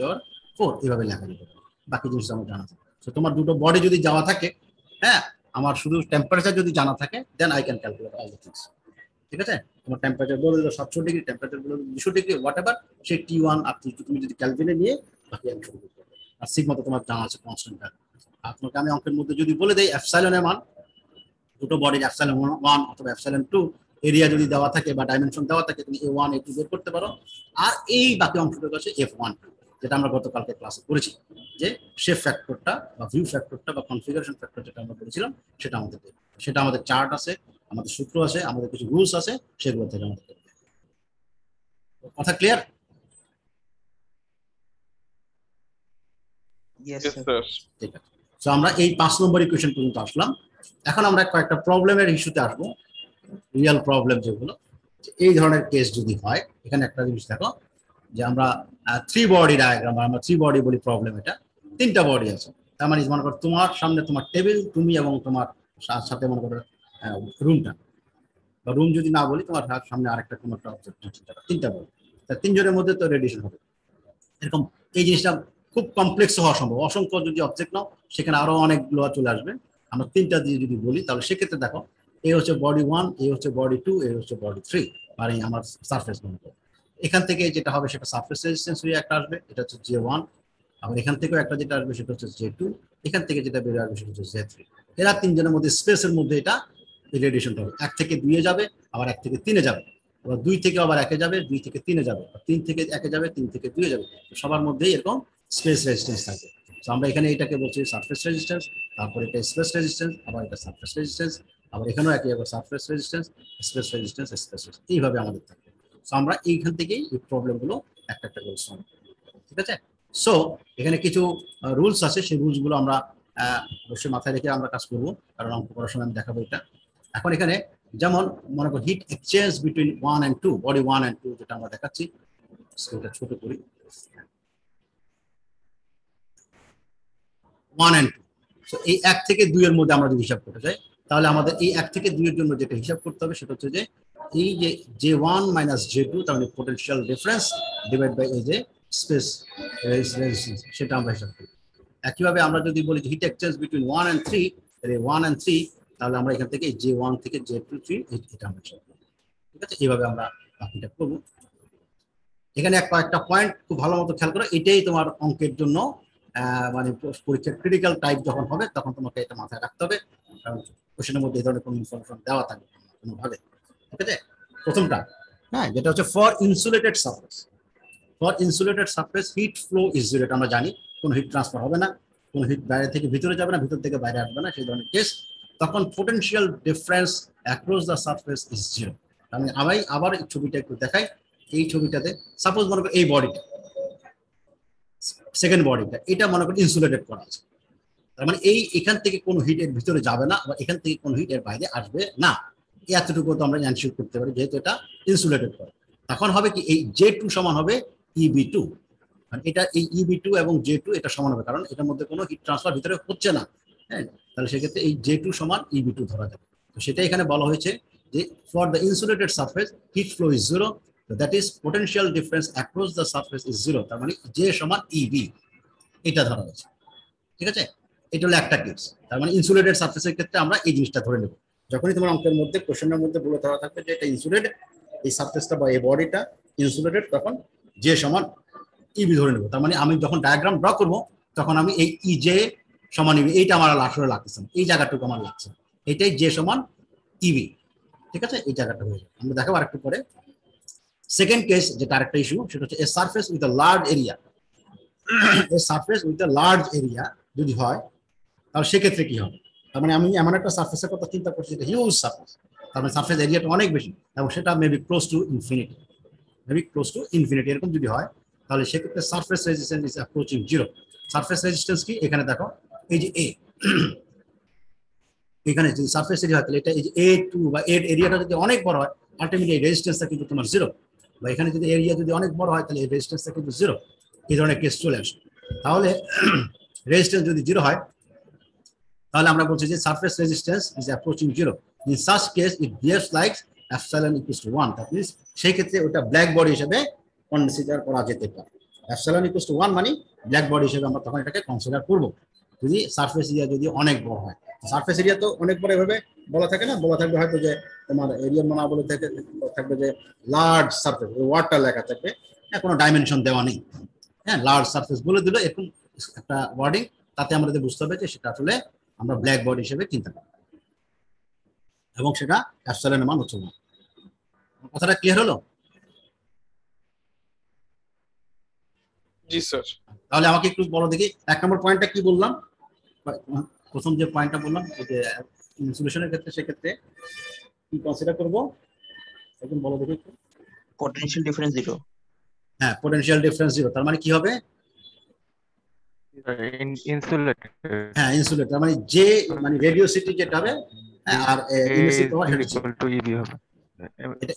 4 এভাবে লেখা যেতে পারে। বাকি জিনিস আমার জানা থাকে। তো তোমার দুটো বডি যদি যাওয়া থাকে, হ্যাঁ, আমার শুধু টেম্পারেচার যদি জানা থাকে, then I can calculate all the things. ঠিক আছে? তোমার টেম্পারেচার বলে দিল 700 ডিগ্রি, টেম্পারেচার বলে 200 ডিগ্রি, হোয়াট এভার, সেই T1 আর T2 তুমি যদি ক্যালকুলেটে নিয়ে বাকি আমি শুরু করতে পারবো। আর সিগমা তো তোমার জানা আছে কনস্ট্যান্ট। আপনাকে আমি অঙ্কের মধ্যে যদি বলে দেই এপসাইলনের মান, দুটো বডির এপসাইলন 1 অথবা এপসাইলন 2 এরিয়া যদি দেওয়া থাকে বা ডাইমেনশন দেওয়া থাকে, তুমি A1 A2 বের করতে পারো। আর এই বাকি অংশটুকু আছে F1, যেটা আমরা গতকালকে ক্লাসে করেছি, যে শেপ ফ্যাক্টরটা বা ভিউ ফ্যাক্টরটা বা কনফিগারেশন ফ্যাক্টর যেটা আমরা বলেছিলাম সেটা আমাদের, সেটা আমাদের চার্ট আছে, আমাদের সূত্র আছে, আমাদের কিছু রুলস আছে, সেগুলো থেকে আমাদের কথা clear? Yes, Yes, sir. sir. ঠিক আছে। তো আমরা এই 5 নম্বর ইকুয়েশন পর্যন্ত আসলাম। এখন আমরা কয়েকটা প্রবলেমের ইস্যুতে আসবো, রিয়েল প্রবলেম যেগুলো। এই ধরনের কেস যদি হয়, এখানে একটা জিনিস দেখো যে আমরা 3 বডি ডায়াগ্রাম, আমরা 3 বডি বলি প্রবলেম, এটা 3টা বডি আছে। তার মানে মনে করো তোমার সামনে তোমার টেবিল, তুমি এবং তোমার সাথে মনে করো রুমটা, বা রুম যদি না বলি তোমার সামনে আরেকটা কোনো একটা অবজেক্ট, 3টা বডি, তার 3 জনের মধ্যে তো রেডিয়েশন হবে। এরকম এই জিনিসটা খুব কমপ্লেক্স হওয়া সম্ভব। অসংখ্য যদি অবজেক্ট নাও সেখানে আরো অনেকগুলো চলে আসবে। আমরা 3টা দিয়ে যদি বলি তাহলে সেক্ষেত্রে দেখো, এই হচ্ছে বডি 1, এই হচ্ছে বডি 2, এই হচ্ছে বডি 3, মানে আমার সারফেস মনে করো। এখান থেকে যেটা হবে সেটা সারফেস রেজিস্ট্যান্স হয়ে একটা আসবে, এটা হচ্ছে J1। আবার এখান থেকেও একটা যেটা আসবে সেটা হচ্ছে J2, এখান থেকে যেটা বেরিয়ে আসবে সেটা হচ্ছে J3। এরা 3 জনের মধ্যে স্পেসের মধ্যে এটা রেডিয়েশনটা হবে। 1 থেকে 2 এ যাবে, আবার 1 থেকে 3 এ যাবে, আবার 2 থেকে আবার 1 এ যাবে, 2 থেকে 3 এ যাবে, 3 থেকে 1 এ যাবে, 3 থেকে 2 এ যাবে। সবার মধ্যেই এরকম স্পেস রেজিস্ট্যান্স থাকবে। তো আমরা এখানে এটাকে বলছি সারফেস রেজিস্ট্যান্স, তারপর এটা স্পেস রেজিস্ট্যান্স, আবার এটা সারফেস রেজিস্ট্যান্স, আবার এখানেও একই হবে surface resistance, space resistance, space resistance, এইভাবে আমাদের থাকবে। তো আমরা এইখান থেকেই এই প্রবলেমগুলো একটা একটা করে সলভ করব। ঠিক আছে? সো এখানে কিছু রুলস আছে, সেই রুলসগুলো আমরা অবশ্যই মাথায় রেখে আমরা কাজ করবো, কারণ অঙ্ক করার সময় আমি দেখাবো এটা। এখন এখানে যেমন মনে করো heat exchange between 1 and 2, body 1 and 2 যেটা আমরা দেখাচ্ছি, স্কেলটা ছোট করি, 1 and 2। সো এই 1 থেকে 2 এর মধ্যে আমরা যদি হিসাব করতে যাই, তাহলে আমাদের এই 1 থেকে 2 এর জন্য যেটা হিসাব করতে হবে সেটা হচ্ছে যে এই যে J1 মাইনাস J2, তার মানে পোটেনশিয়াল ডিফারেন্স ডিভাইড বাই এই যে স্পেস রেজিস্ট্যান্স, সেটা আমরা হিসাব করি। একইভাবে আমরা যদি বলি হিট এক্সচেঞ্জ বিটুইন 1 and 3, তাহলে 1 and 3, তাহলে আমরা এখান থেকে J1 থেকে J2 3 এটা আমরা হিসাব করি। ঠিক আছে? এইভাবে আমরা বাকিটা করব। এখানে কয়েকটা পয়েন্ট খুব ভালো মতো খেয়াল করো, এটাই তোমার অঙ্কের জন্য মানে পরীক্ষার ক্রিটিক্যাল টাইপ যখন হবে তখন তোমাকে এটা মাথায় রাখতে হবে, কারণ কোশ্চেনের মধ্যে এই ধরনের কোনো ইনফরমেশন দেওয়া থাকবে কোনোভাবে। ঠিক আছে? প্রথমটা, হ্যাঁ, যেটা হচ্ছে for insulated surface, heat flow is zero. আমরা জানি কোনো হিট ট্রান্সফার হবে না, কোনো হিট বাইরে থেকে ভিতরে যাবে না, ভিতর থেকে বাইরে আসবে না, সেই ধরনের কেস। তখন potential difference across the surface is zero. আমি আবার এই ছবিটা একটু দেখাই। এই ছবিটাতে সাপোজ মনে করো এই বডিটা, সেকেন্ড বডিটা, এটা মনে করো ইনসুলেটেড করা আছে। তার মানে এখান থেকে কোনো হিট এর ভিতরে যাবে না, বা এখান থেকে কোনো হিট এর বাইরে আসবে না, এতটুকু তো আমরা এনশিওর করতে পারি যেহেতু এটা ইনসুলেটেড করে। তখন হবে কি, এই J2 সমান হবে EB2, কারণ এটা এই EB2 এবং J2 এটা সমান হবে, কারণ এটার মধ্যে কোনো হিট ট্রান্সফার ভিতরে হচ্ছে না। হ্যাঁ, তাহলে সেক্ষেত্রে এই J2 সমান EB2 ধরা যাবে। তো সেটা এখানে বলা হয়েছে যে for the insulated surface heat flow is 0, that is potential difference across the surface is 0, তার মানে J সমান EB, এটা ধরা হয়েছে। ঠিক আছে, এটা হলো একটা কেস। তার মানে ইনসুলেটেড সারফেসের ক্ষেত্রে আমরা এই জিনিসটা ধরে নেব। যখনই তোমার অঙ্কের মধ্যে কোশ্চেনের মধ্যে বলে ধরা থাকবে যে এটা ইনসুলেটেড, এই সারফেসটা বা এই বডিটা ইনসুলেটেড, তখন J সমান EB ধরে নেব। তার মানে আমি যখন ডায়াগ্রাম ড্র করব তখন আমি এই EJ সমান EB, এইটা আমার আসলে লাগতেছে না, এই জায়গাটুকু আমার লাগছে, এটাই J সমান EB। ঠিক আছে, এই জায়গাটা হয়ে যাবে, আমরা দেখাবো আরেকটু পরে। সেকেন্ড কেস যেটা আরেকটা ইস্যু, সেটা হচ্ছে a surface with a large area, a surface with a large area যদি হয় তাহলে সেক্ষেত্রে কি হবে। তার মানে আমি এমন একটা সারফেসের কথা চিন্তা করছি, এটা হিউজ সারফেস, তার মানে সারফেস এরিয়াটা অনেক বেশি এবং সেটা মেবি ক্লোজ টু ইনফিনিটি, এরকম যদি হয় তাহলে সেক্ষেত্রে surface resistance is approaching 0। Surface resistance কি, এখানে দেখো এই যে A, এখানে যদি সারফেস এরিয়া হয় তাহলে এটা এই যে A2 বা এর এরিয়াটা যদি অনেক বড় হয় আলটিমেটলি এই রেজিস্ট্যান্সটা কিন্তু তোমার 0, বা এখানে যদি এরিয়া যদি অনেক বড় হয় তাহলে এই রেজিস্ট্যান্সটা কিন্তু 0, এই ধরনের কেস চলে আসে। তাহলে রেজিস্ট্যান্স যদি 0 হয় তাহলে আমরা বলছি যে surface resistance is approaching 0, in such case it behaves like epsilon equals to 1, that means সেই ক্ষেত্রে ওটা ব্ল্যাক বডি হিসেবে কনসিডার করা যেতে পারে। এপসাইলন ইকুয়ালস টু 1 মানে ব্ল্যাক বডি হিসেবে আমরা তখন এটাকে কনসিডার করব যদি সারফেস এরিয়া যদি অনেক বড় হয়। সারফেস এরিয়া তো অনেক বড় এভাবে বলা থাকে না, বলা থাকবে হয়তো যে তোমার এরিয়া মনে বলে থাকবে যে লার্জ সারফেস, ওয়াটার লেখা থাকবে, হ্যাঁ, কোনো ডাইমেনশন দেওয়া নেই, হ্যাঁ, লার্জ সারফেস বলে দিল এরকম একটা ওয়ার্ডিং, তাতে আমাদের বুঝতে হবে যে সেটা আসলে আমরা ব্ল্যাক বডি হিসেবে চিন্তা করি এবং সেটা এপসাইলনের মান হচ্ছে না। কথাটা ক্লিয়ার হলো? জি স্যার। তাহলে আমাকে একটু বলো দেখি 1 নম্বর পয়েন্টটা কি বললাম, প্রথম যে পয়েন্টটা বললাম যে ইনসুলেশনের ক্ষেত্রে সেক্ষেত্রে কি কনসিডার করব, এখন বলো দেখি একটু। potential difference 0. হ্যাঁ, পোটেনশিয়াল ডিফারেন্স 0, তার মানে কি হবে, Insulated. হ্যাঁ ইনসুলেট, তার মানে যে মানে রেডিওসিটি যেটা হবে, হ্যাঁ, আর ইমিসিভ পাওয়ার A is equal to EB হবে।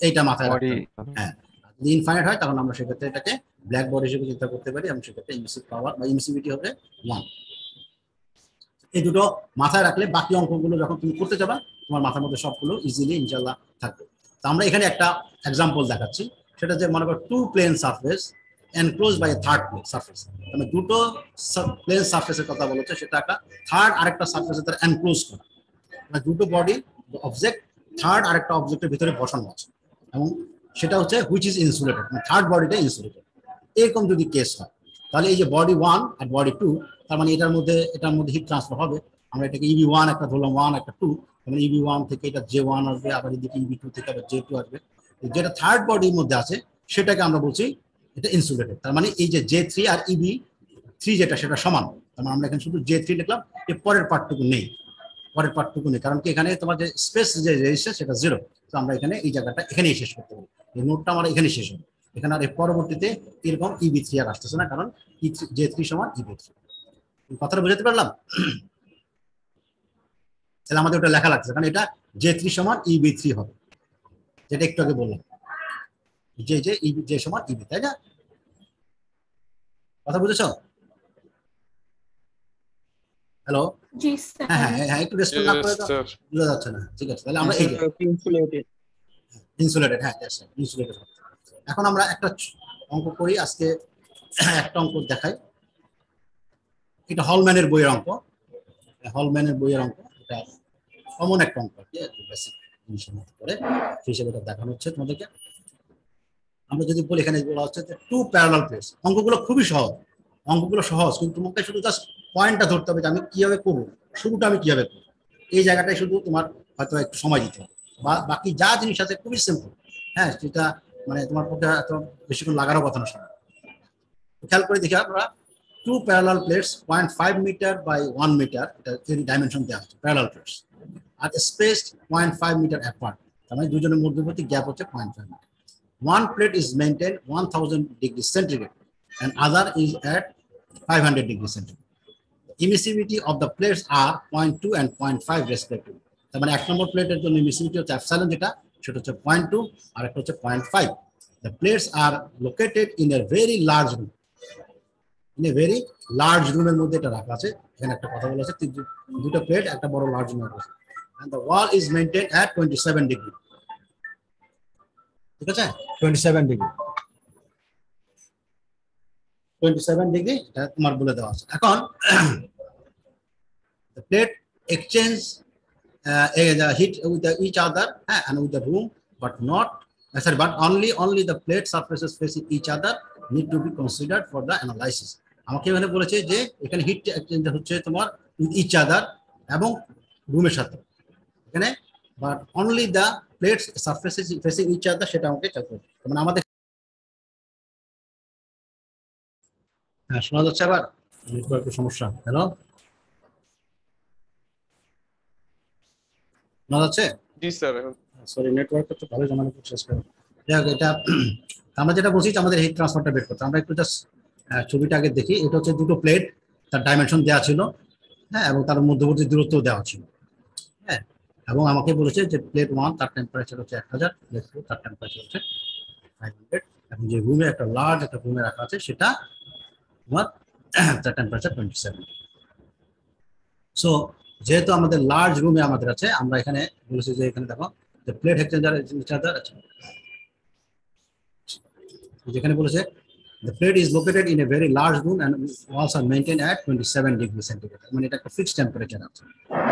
এইটা মাথায় রাখতে Body হবে। হ্যাঁ, যদি ইনফাইনাইট হয় তখন আমরা সেক্ষেত্রে এটাকে ব্ল্যাক বডি হিসেবে চিন্তা করতে পারি এবং সেক্ষেত্রে ইমিসিভ পাওয়ার বা ইমিসিভিটি হবে 1। এই দুটো মাথায় রাখলে বাকি অঙ্কগুলো যখন তুমি করতে যাবা তোমার মাথার মধ্যে সবগুলো ইজিলি ইনশাআল্লাহ থাকবে। তো আমরা এখানে একটা এক্সাম্পল দেখাচ্ছি, সেটা যে মনে করো 2 plane surface enclose by a third plane surface, মানে দুটো প্লেন সারফেসের কথা বলেছে, সেটা একটা থার্ড আরেকটা সারফেসের দ্বারা এনক্লোজ করা, মানে দুটো বডি অবজেক্ট থার্ড আরেকটা অবজেক্টের ভিতরে বসানো আছে এবং সেটা হচ্ছে হুইচ ইজ ইনসুলেটেড, মানে থার্ড বডিটা ইনসুলেটেড। এরকম যদি কেস হয় তাহলে এই যে বডি 1 আর বডি 2, তার মানে এটার মধ্যে হিট ট্রান্সফার হবে। আমরা এটাকে EB1 একটা ধরলাম, 1 একটা 2, মানে EB1 থেকে এটা J1 আসবে, আবার এদিকে EB2 থেকে আবার J2 আসবে। যেটা থার্ড বডির মধ্যে আছে সেটাকে আমরা বলছি এটা ইনসুলেটেড। তার মানে এই যে J3 আর EB3 যেটা সেটা সমান, তার মানে আমরা এখানে শুধু J3 লিখলাম, এর পরের পার্টটুকু নেই, কারণ কি এখানে তোমার যে স্পেস যে রেজিস্ট্যান্স সেটা 0, তো আমরা এখানে এই জায়গাটা এখানেই শেষ করতে পারি, এই নোটটা আমরা এখানেই শেষ হবে। এখানে আর এর পরবর্তীতে এরকম EB3 আর আসতেছে না, কারণ J3 সমান EB3। কথাটা বুঝতে পারলাম? তাহলে আমাদের ওটা লেখা লাগছে, কারণ এটা J3 সমান EB3 হবে, যেটা একটু আগে বললাম, J সমান EB, তাই না? কথা বুঝেছ? হ্যালো, জি স্যার। হ্যাঁ হ্যাঁ হ্যাঁ, একটু রেসপন্স না করে তো বোঝা যাচ্ছে না। ঠিক আছে, তাহলে আমরা এই যে ইনসুলেটেড, হ্যাঁ ইনসুলেটেড। এখন আমরা একটা অঙ্ক করি আজকে, একটা অঙ্ক দেখাই, এটা হলম্যানের বইয়ের অঙ্ক, এটা কমন একটা অঙ্ক, বেসিক জিনিসের মধ্যে করে সেই হিসেবে এটা দেখানো হচ্ছে তোমাদেরকে। আমরা যদি বলি এখানে বলা হচ্ছে যে 2 প্যারালাল প্লেটস, অঙ্কগুলো খুবই সহজ, কিন্তু তোমাকে শুধু জাস্ট পয়েন্টটা ধরতে হবে যে আমি কিভাবে করবো, শুরুটা আমি কিভাবে করবো, এই জায়গাটাই শুধু তোমার হয়তো একটু সময় দিতে হবে, বাকি যা জিনিস আছে খুবই সিম্পল। হ্যাঁ, সেটা মানে তোমার পক্ষে এত বেশিক্ষণ লাগারও কথা না। খেয়াল করে দেখি আমরা 2 parallel plates 0.5 metre by 1 metre, এটা ডাইমেনশন দেওয়া হচ্ছে প্যারালাল প্লেটস, আর স্পেস 0.5 মিটার অ্যাপার্ট, তার মানে দুজনের মধ্যবর্তী গ্যাপ হচ্ছে 0.5 metre. one plate is maintained 1000 degrees centigrade and other is at 500 degrees centigrade. Emissivity of the plates are 0.2 and 0.5 respectively. তার মানে এক নম্বর প্লেটের জন্য এমিসিভিটি হচ্ছে এপসাইলন, যেটা সেটা হচ্ছে 0.2 আর একটা হচ্ছে 0.5. The plates are located in a very large room. In a very large room এর মধ্যে এটা রাখা আছে। এখানে একটা কথা বলা আছে, দুটো প্লেট একটা বড় লার্জ রুম আছে। And the wall is maintained at 27 degree. ঠিক আছে, 27 ডিগ্রি, 27 ডিগ্রি এটা তোমার বলে দেওয়া আছে। এখন the plate exchange the heat with each other and with the room, but not but only the plate surfaces facing each other need to be considered for the analysis. আমাকে এখানে বলেছে যে এখানে হিট এক্সচেঞ্জ হচ্ছে তোমার with each other এবং রুমের সাথে, এখানে but only the plates surfaces facing each other সেটা আমাকে চেক করতে হবে। মানে আমাদের হ্যাঁ শোনা যাচ্ছে, আবার নেটওয়ার্কের সমস্যা। হ্যালো, শোনা যাচ্ছে? জি স্যার। সরি, নেটওয়ার্কটা তো ভালো জানানো শেষ করো। এটা আমরা যেটা বলছি আমাদের হিট ট্রান্সফারটা বের করতে, আমরা একটু জাস্ট ছবিটা আগে দেখি। এটা হচ্ছে দুটো প্লেট, তার ডাইমেনশন দেওয়া ছিল, হ্যাঁ, এবং তার মধ্যবর্তী দূরত্ব দেওয়া ছিল, হ্যাঁ, এবং আমাকে বলেছে যে প্লেট 1 তার টেম্পারেচার হচ্ছে 1000, প্লেট 2 তার টেম্পারেচার হচ্ছে 500, এবং যে রুমে একটা লার্জ একটা রুমে রাখা আছে সেটা তোমার তার টেম্পারেচার 27। সো যেহেতু আমাদের লার্জ রুমে আমাদের আছে, আমরা এখানে বলেছি যে এখানে দেখো যে প্লেট এক্সচেঞ্জার আছে, যেখানে বলেছে the plate is located in a very large room and walls are maintained at 27 degrees centigrade. মানে এটা একটা ফিক্সড টেম্পারেচার আছে,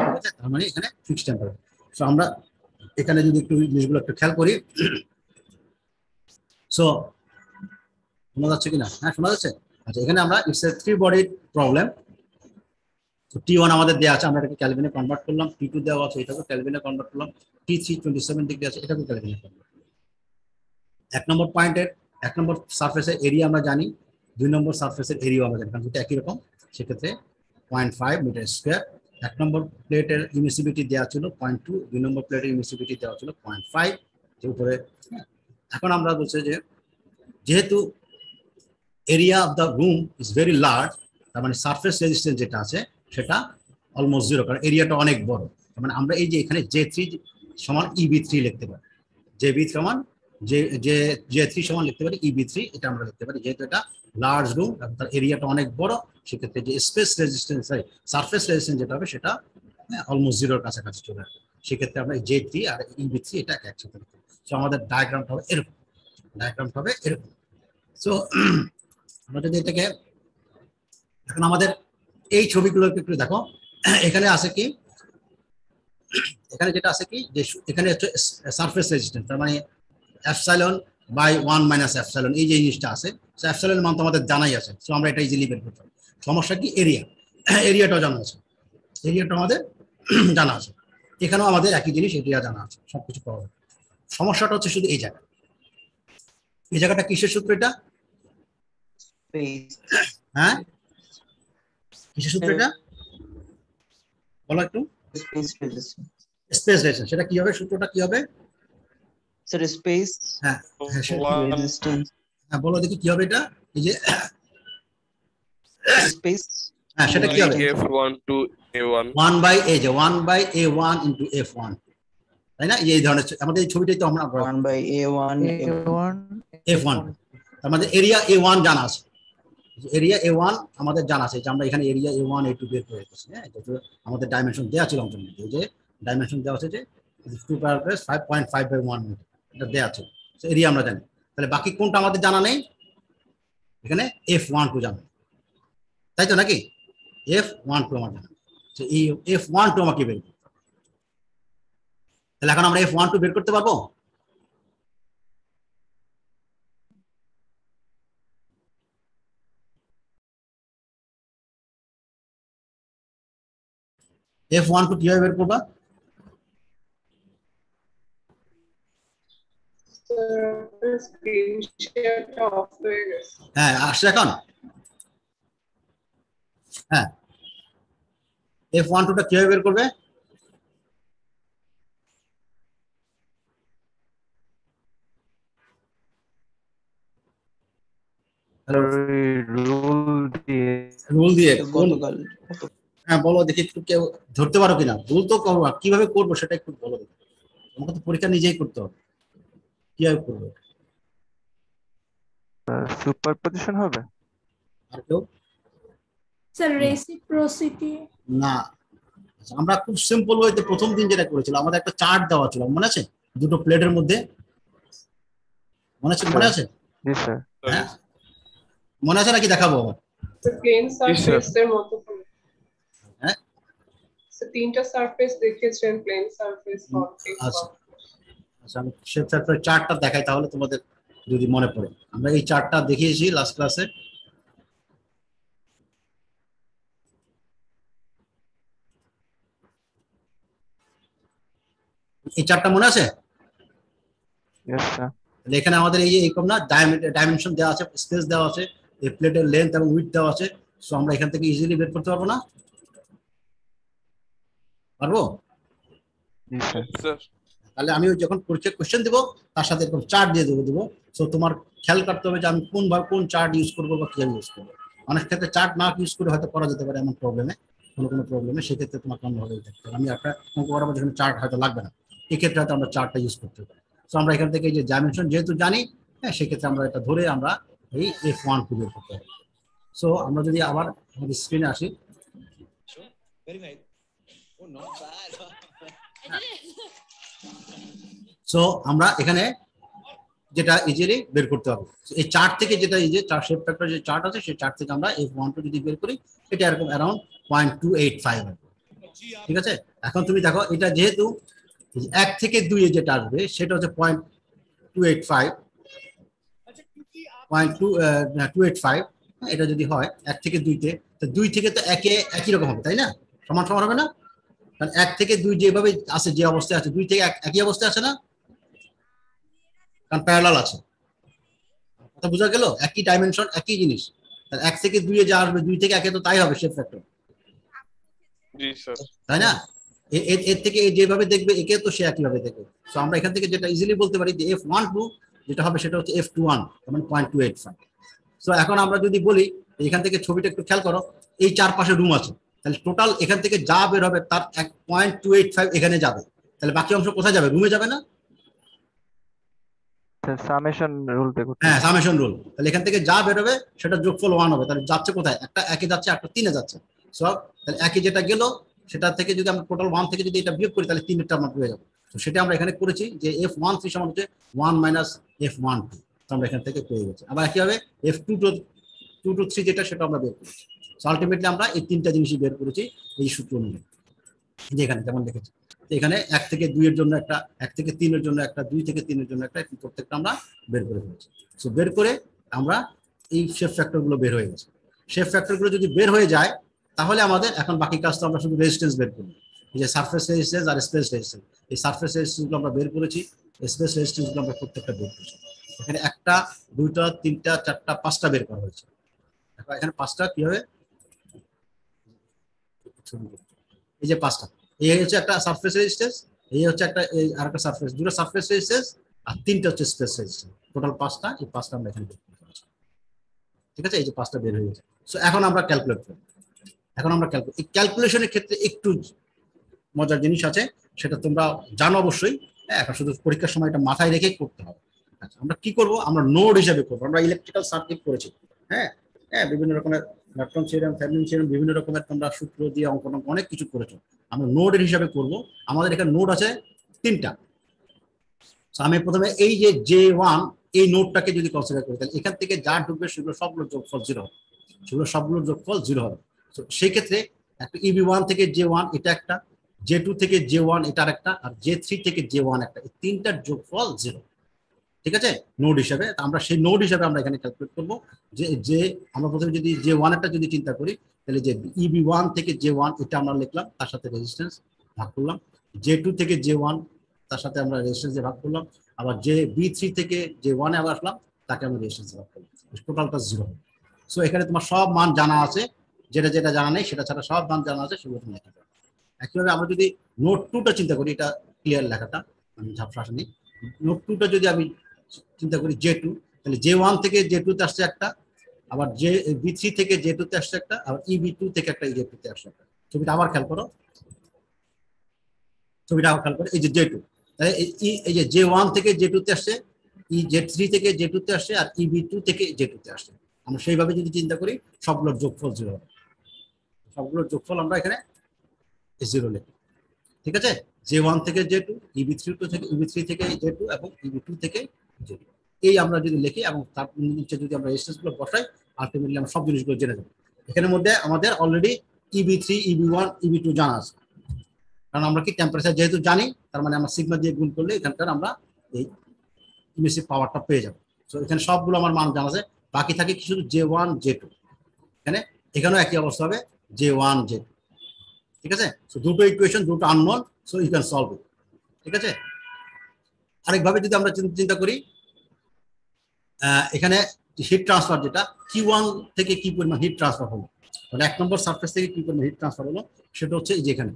ঠিক আছে, তার মানে এখানে ফিক্সড টেম্পারেচার। সো আমরা এখানে যদি একটু জিনিসগুলো একটু খেয়াল করি, সো শোনা যাচ্ছে কিনা? হ্যাঁ শোনা যাচ্ছে। আচ্ছা, এখানে আমরা ইটস এ 3 বডিড প্রবলেম। তো T1 আমাদের দেওয়া আছে, আমরা এটাকে ক্যালভিনে কনভার্ট করলাম, T2 দেওয়া আছে, এটাকে ক্যালভিনে কনভার্ট করলাম, T3 27 ডিগ্রি আছে, এটাকে ক্যালভিনে কনভার্ট করলাম। এক নম্বর পয়েন্টের এক নম্বর সারফেসের এরিয়া আমরা জানি, 2 নম্বর সারফেসের এরিয়া আমরা জানি, কারণ দুটো একই রকম, সেক্ষেত্রে 0.5 মিটার স্কোয়ার। এক নম্বর প্লেটের ইমিসিভিটি দেওয়া ছিল 0.2, 2 নম্বর প্লেটের ইমিসিভিটি দেওয়া ছিল 0.5 যে উপরে। এখন আমরা বলছি যে যেহেতু area of the room is very large, তার মানে সারফেস রেজিস্ট্যান্স যেটা আছে সেটা অলমোস্ট জিরো, কারণ এরিয়াটা অনেক বড়। তার মানে আমরা এই যে এখানে J3 সমান EB3 লিখতে পারি, JB সমান J3 সমান লিখতে পারি EB3, এটা আমরা লিখতে পারি, যেহেতু এটা লার্জ রুম এবং তার এরিয়াটা অনেক বড়, সেক্ষেত্রে যে স্পেস রেজিস্ট্যান্স সারফেস রেজিস্ট্যান্স যেটা হবে সেটা অলমোস্ট জিরোর কাছাকাছি চলে আসবে। সেক্ষেত্রে আমরা J3 আর EB3 এটাকে একসাথে লিখতে পারি। সো আমাদের ডায়াগ্রামটা হবে এরকম, সো আমরা যদি এটাকে এখন আমাদের এই ছবিগুলোকে একটু দেখো, এখানে আছে কি, এখানে যেটা আছে কি যে এখানে হচ্ছে সারফেস রেজিস্ট্যান্স, তার মানে এপসাইলন বাই 1 মাইনাস এপসাইলন, এই যে জিনিসটা আছে, সো এপসাইলনের মান তো আমাদের জানাই আছে, সো আমরা এটা ইজিলি বের করতে পারি। সমস্যা কি এরিয়াটাও জানা আছে, এরিয়াটা আমাদের জানা আছে, এখানেও আমাদের একই জিনিস এরিয়া জানা আছে, সবকিছু পাওয়া যাবে। সমস্যাটা হচ্ছে শুধু এই জায়গাটা কিসের সূত্র? এটা হ্যাঁ কিসের সূত্র? এটা বলো একটু। স্পেস রেজিস্ট্যান্স, সেটা কি হবে? সূত্রটা কি হবে স্যার? স্পেস হ্যাঁ রেজিস্ট্যান্স। হ্যাঁ বলো দেখি কি হবে এটা, এই যে স্পেস, হ্যাঁ সেটা কি হবে? F1 to A1 1 by A, যে 1 বাই A1 ইনটু F1, তাই না? এই ধরনের আমাদের এই ছবিটাই তো আমরা 1 by A1 F1, আমাদের এরিয়া A1 জানা আছে, এরিয়া A1 আমাদের জানা আছে, যে আমরা এখানে এরিয়া A1 A2 বের করে রেখেছি, হ্যাঁ, যেহেতু আমাদের ডাইমেনশন দেওয়া ছিল অঙ্কের মধ্যে, যে ডাইমেনশন দেওয়া আছে যে 2 পাওয়ার প্লাস 5.5 বাই 1 মিটার, এটা দেওয়া আছে, সো এরিয়া আমরা জানি। তাহলে বাকি কোনটা আমাদের জানা নেই? এখানে F12 জানা, তাই তো নাকি? F12 আমার জানা, তো এই F12 আমাকে বের করতে হবে। তাহলে এখন আমরা F12 বের করতে পারবো? F12 কিভাবে বের করবা? হ্যাঁ আসছে এখন, হ্যাঁ F12 টা কিভাবে বের করবে? রুল দিয়ে রুল দিয়ে গতকাল হ্যাঁ বলো দেখি, একটু কেউ ধরতে পারো কিনা? রুল তো করবো, কিভাবে করবো সেটা একটু বলো দেখি। আমাকে তো পরীক্ষা নিজেই করতে হবে, কিভাবে করবো? সুপারপজিশন হবে। আর কেউ? Sir, reciprocity. না, আচ্ছা, আমরা খুব সিম্পল ওয়েতে প্রথম দিন যেটা করেছিলাম, আমাদের একটা চার্ট দেওয়া ছিল, মনে আছে? দুটো প্লেটের মধ্যে, মনে আছে? মনে আছে? জি স্যার। হ্যাঁ মনে আছে নাকি দেখাবো আবার? তো প্লেন Yes, sir. সারফেসের মতো করে। হ্যাঁ So, তিনটা সারফেস দেখিয়েছেন, প্লেন সারফেস, আচ্ছা আচ্ছা, আমি সে চার্টটা দেখাই তাহলে তোমাদের যদি মনে পড়ে। আমরা এই চার্টটা দেখিয়েছি লাস্ট ক্লাসে। এই চার্টটা মনে আছে? Yes sir. তাহলে এখানে আমাদের এই যে এরকম না ডাইমেনশন দেওয়া আছে, স্পেস দেওয়া আছে, এই প্লেটের লেন্থ এবং উইডথ দেওয়া আছে। সো আমরা এখান থেকে ইজিলি বের করতে পারবো না? পারবো? জি স্যার। স্যার তাহলে আমি ওই যখন পরীক্ষা কোশ্চেন দেবো তার সাথে এরকম চার্ট দিয়ে দেবো। সো তোমার খেয়াল করতে হবে যে আমি কোন চার্ট ইউজ করবো বা কিভাবে ইউজ করবো। অনেক ক্ষেত্রে চার্ট না ইউজ করে হয়তো করা যেতে পারে এমন প্রবলেমে, কোনো প্রবলেমে, সেক্ষেত্রে তোমাকে অন্যভাবেই দেখতে হবে। আমি একটা অঙ্ক করাবো যেখানে চার্ট হয়তো লাগবে না, এক্ষেত্রে হয়তো আমরা চার্টটা ইউজ করতে পারি। সো আমরা এখান থেকে এই যে ডাইমেনশন যেহেতু জানি, হ্যাঁ সেক্ষেত্রে আমরা এটা ধরে আমরা এই F1 বের করতে পারি। সো আমরা যদি আবার আমাদের স্ক্রিনে আসি, Very nice. Oh, not bad. So আমরা এখানে যেটা ইজিলি বের করতে হবে এই চার্ট থেকে, যেটা এই যে শেপ ফ্যাক্টর যে চার্ট আছে সেই চার্ট থেকে আমরা F1 যদি বের করি, এটা এরকম অ্যারাউন্ড 0.285 হবে। ঠিক আছে, এখন তুমি দেখো এটা যেহেতু 1 থেকে 2 এ যেটা আসবে সেটা হচ্ছে 0.285, 0.285। এটা যদি হয় 1 থেকে 2 তে, তো 2 থেকে তো একই রকম হবে, তাই না? সমান সমান হবে না? কারণ 1 থেকে 2 যেভাবে আছে, যে অবস্থায় আছে, 2 থেকে একই অবস্থায় আছে না, কারণ প্যারালাল আছে। কথা বোঝা গেল? একই ডাইমেনশন, একই জিনিস। 1 থেকে 2 এ যা আসবে 2 থেকে 1 এ তো তাই হবে শেপ ফ্যাক্টর, জি স্যার। তাই না? এর থেকে যেভাবে দেখবে একে তো সে একইভাবে দেখবে। সো আমরা এখান থেকে যেটা ইজিলি বলতে পারি যে F12 যেটা হবে সেটা হচ্ছে F21, মানে 0.285। সো এখন আমরা যদি বলি এখান থেকে ছবিটা একটু খেয়াল করো, এই চারপাশে রুম আছে, তাহলে টোটাল এখান থেকে যা বের হবে তার 0.285 এখানে যাবে, তাহলে বাকি অংশ কোথায় যাবে? রুমে যাবে না? সামেশন রুল পে করতে হ্যাঁ, সামেশন রুল। তাহলে এখান থেকে যা বেরোবে সেটা যোগফল 1 হবে, তাহলে যাচ্ছে কোথায়? একটা 1 এ যাচ্ছে, একটা 3 এ যাচ্ছে। সো তাহলে 1 এ যেটা গেল সেটা থেকে যদি আমরা টোটাল 1 থেকে যদি এটা বিয়োগ করি তাহলে 3 এরটা আমরা পেয়ে যাবো। তো সেটা আমরা এখানে করেছি যে F13 সমান হচ্ছে 1 মাইনাস F12, তো আমরা এখান থেকে পেয়ে গেছি। আবার একইভাবে F2 to 3 যেটা সেটা আমরা বের করেছি। সো আলটিমেটলি আমরা এই তিনটা জিনিসই বের করেছি এই সূত্র অনুযায়ী, যে এখানে যেমন দেখেছি। এখানে 1 থেকে 2 এর জন্য একটা, 1 থেকে 3 এর জন্য একটা, 2 থেকে 3 এর জন্য একটা, প্রত্যেকটা আমরা বের করে ফেলেছি। সো বের করে আমরা এই শেপ ফ্যাক্টরগুলো বের হয়ে গেছে। শেপ ফ্যাক্টরগুলো যদি বের হয়ে যায় তাহলে আমাদের এখন বাকি কাজ তো আমরা শুধু রেজিস্ট্যান্স বের করব, এই যে সারফেস রেজিস্ট্যান্স আর স্পেস রেজিস্ট্যান্স। এই সারফেস রেজিস্ট্যান্সগুলো আমরা বের করেছি, স্পেস রেজিস্ট্যান্সগুলো আমরা প্রত্যেকটা বের করেছি। এখানে 1টা 2টা 3টা 4টা 5টা বের করা হয়েছে। দেখো এখানে 5টা কি হবে, এই যে 5টা, এই হচ্ছে একটা সারফেস রেজিস্ট্যান্স, এই হচ্ছে একটা, এই আরেকটা সারফেস, দুটো সারফেস রেজিস্ট্যান্স আর 3টা হচ্ছে স্পেস রেজিস্ট্যান্স, টোটাল 5টা। এই 5টা আমরা এখানে বের করেছি। ঠিক আছে, এই যে 5টা বের হয়ে গেছে। সো এখন আমরা ক্যালকুলেট করব। এখন আমরা ক্যালকুলেশনের ক্ষেত্রে একটু মজার জিনিস আছে, সেটা তোমরা জানো অবশ্যই। হ্যাঁ, এখন শুধু পরীক্ষার সময় এটা মাথায় রেখে করতে হবে। আচ্ছা, আমরা কি করব? আমরা নোড হিসাবে করব। আমরা ইলেকট্রিক্যাল সার্কিট করেছি, হ্যাঁ হ্যাঁ, বিভিন্ন রকমের ন্যাটন থিওরেম, থেভেনিন থিওরেম, বিভিন্ন রকমের তোমরা সূত্র দিয়ে অঙ্কন অনেক কিছু করেছো। আমরা নোডের হিসাবে করব। আমাদের এখানে নোড আছে 3টা। আমি প্রথমে এই যে J1 এই নোডটাকে যদি কনসিডার করি, তাহলে এখান থেকে যা ঢুকবে সেগুলো সবগুলো যোগফল 0 হবে, সেগুলো সবগুলো যোগফল 0 হবে। তো সেই ক্ষেত্রে একটা EB1 থেকে J1 এটা একটা, J2 থেকে J1 এটা আরেকটা, আর J3 থেকে J1 একটা, এই তিনটার যোগফল 0। ঠিক আছে, নোড হিসাবে আমরা সেই নোড হিসাবে আমরা এখানে ক্যালকুলেট করব। যে আমরা প্রথমে যদি J1 একটা যদি চিন্তা করি, তাহলে যে EB1 থেকে J1 এটা আমরা লিখলাম, তার সাথে রেজিস্ট্যান্স ভাগ করলাম। J2 থেকে J1 তার সাথে আমরা রেজিস্ট্যান্স দিয়ে ভাগ করলাম। আবার B3 থেকে J1 এ আবার আসলাম, তাকে আমরা রেজিস্ট্যান্স ভাগ করলাম, টোটালটা 0 হবে। সো এখানে তোমার সব মান জানা আছে, যেটা যেটা জানা নেই সেটা ছাড়া সব মান জানা আছে, সেগুলো তুমি লিখতে পারো। একইভাবে আমরা যদি নোট 2টা চিন্তা করি, এটা ক্লিয়ার লেখাটা, আমি ঝাপসা আসেনি। নোট 2টা যদি আমি চিন্তা করি J2, তাহলে J1 থেকে J2 তে আসছে একটা, আবার যে B3 থেকে J2 তে আসছে একটা, আবার EB2 থেকে একটা EJ2 তে আসছে একটা। ছবিটা আবার খেয়াল করো, ছবিটা আবার খেয়াল করো, এই যে J2, তাহলে এই যে J1 থেকে J2 তে আসছে, J3 থেকে J2 তে আসছে, আর EB2 থেকে J2 তে আসছে। আমরা সেইভাবে যদি চিন্তা করি সবগুলোর যোগফল 0 হবে, সবগুলোর যোগফল আমরা এখানে 0 লিখি, ঠিক আছে? J1 থেকে J2, EB3 থেকে J2 এবং EB2 থেকে J2, এই আমরা যদি লিখি এবং তার নিচে যদি আমরা রেজিস্ট্যান্স গুলো বসাই, আলটিমেটলি আমরা সব জিনিসগুলো জেনে যাব। এখানের মধ্যে আমাদের অলরেডি EB3, EB1, EB2 জানা আছে, কারণ আমরা কি টেম্পারেচার যেহেতু জানি, তার মানে আমরা সিগমা দিয়ে গুণ করলে এখানকার আমরা এই ইমিসিভ পাওয়ারটা পেয়ে যাব। সো এখানে সবগুলো আমার মান জানা আছে, বাকি থাকে কি শুধু J1, J2। এখানেও একই অবস্থা হবে, J1, J2, ঠিক আছে? সো দুটো ইকুয়েশন, দুটো unknown, so you can solve it, ঠিক আছে? আরেকভাবে যদি আমরা চিন্তা করি, এখানে হিট ট্রান্সফার যেটা Q1 থেকে কি পরিমাণ হিট ট্রান্সফার হলো, মানে 1 নম্বর সারফেস থেকে কি পরিমাণ হিট ট্রান্সফার হলো, সেটা হচ্ছে এই যে এখানে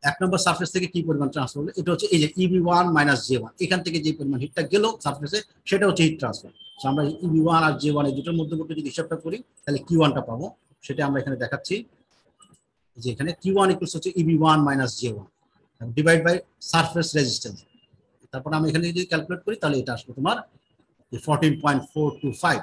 1 নম্বর সারফেস থেকে কি পরিমাণ ট্রান্সফার হলো, এটা হচ্ছে এই যে EB1 - J1, এখান থেকে যে পরিমাণ হিটটা গেল সারফেসে, সেটা হচ্ছে হিট ট্রান্সফার। সো আমরা EB1 আর J1 এই দুটোর মধ্যবর্তী যদি হিসাবটা করি, তাহলে Q1টা পাবো, সেটা আমরা এখানে দেখাচ্ছি যে এখানে Q1 ইকুয়ালস হচ্ছে EB1 - J1 divide by surface resistance. তারপর আমি এখানে যদি ক্যালকুলেট করি, তাহলে এটা আসবে তোমার 14.425।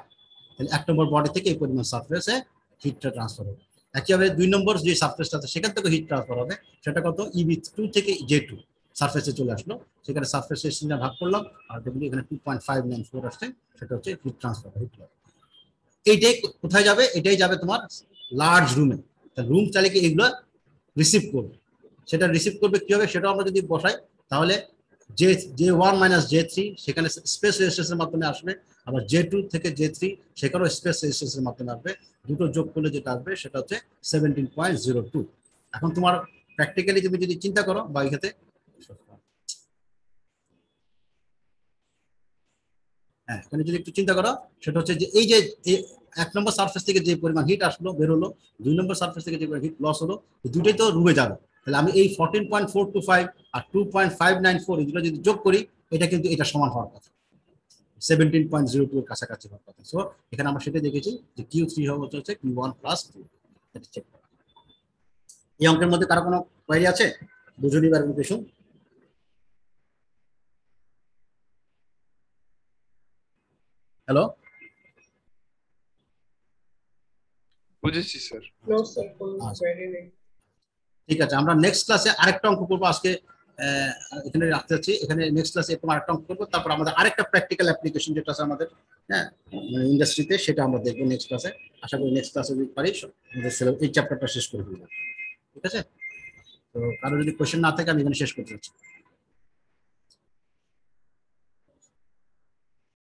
তাহলে 1 নম্বর বডি থেকে এই পরিমাণ সারফেসে হিটটা ট্রান্সফার হবে। একইভাবে 2 নম্বর যে সারফেসটা আছে সেখান থেকে হিট ট্রান্সফার হবে, সেটা কত, EB2 থেকে J2 সারফেসে চলে আসলো, সেখানে সারফেস রেজিস্ট্যান্স ভাগ করলাম, আর এখানে 2.594 আসছে, সেটা হচ্ছে হিট ট্রান্সফার। এইটাই কোথায় যাবে? এটাই যাবে তোমার লার্জ রুমে। রুম চাইলে কি এগুলো রিসিভ করবে, সেটা রিসিভ করবে কি হবে সেটাও আমরা যদি বসাই, তাহলে J1 - J3 সেখানে স্পেস রেজিস্ট্যান্সের মাধ্যমে আসবে, আবার J2 থেকে J3 সেখানেও স্পেস রেজিস্ট্যান্সের মাধ্যমে আসবে। দুটো যোগ করলে যেটা আসবে সেটা হচ্ছে 17.02। এখন তোমার প্র্যাকটিক্যালি তুমি যদি চিন্তা করো, বা এখানে এখানে যদি একটু চিন্তা করো, সেটা হচ্ছে যে এই যে 1 নম্বর সারফেস থেকে যে পরিমাণ হিট আসলো, বের হলো, 2 নম্বর সারফেস থেকে যে পরিমাণ হিট লস হলো, এই দুটোই তো রুমে যাবে। তাহলে আমি এই 14.425 আর 2.594 এগুলো যদি যোগ করি, এটা কিন্তু এটা সমান হওয়ার কথা, 17.02 এর কাছাকাছি হওয়ার কথা। সো এখানে আমরা সেটা দেখেছি যে Q3 হচ্ছে Q1 + 2, এটা চেক করা। এই অঙ্কের মধ্যে কারো কোনো কোয়েরি আছে? বুঝুনি বা কিছু? হ্যালো, বুঝেছি sir. No, sir. Very nice. ঠিক আছে, আমরা নেক্সট ক্লাসে আরেকটা অঙ্ক করবো। আজকে এখানে রাখতে যাচ্ছি, এখানে নেক্সট ক্লাসে এরকম আরেকটা অঙ্ক করবো, তারপর আমাদের আরেকটা প্র্যাকটিক্যাল অ্যাপ্লিকেশন যেটা আছে আমাদের মানে ইন্ডাস্ট্রিতে, সেটা আমরা দেখবো নেক্সট ক্লাসে। আশা করি নেক্সট ক্লাসে যদি পারি আমাদের এই চ্যাপ্টারটা শেষ করে দিলাম, ঠিক আছে? তো কারো যদি কোয়েশ্চেন না থাকে আমি এখানে শেষ করতে চাচ্ছি।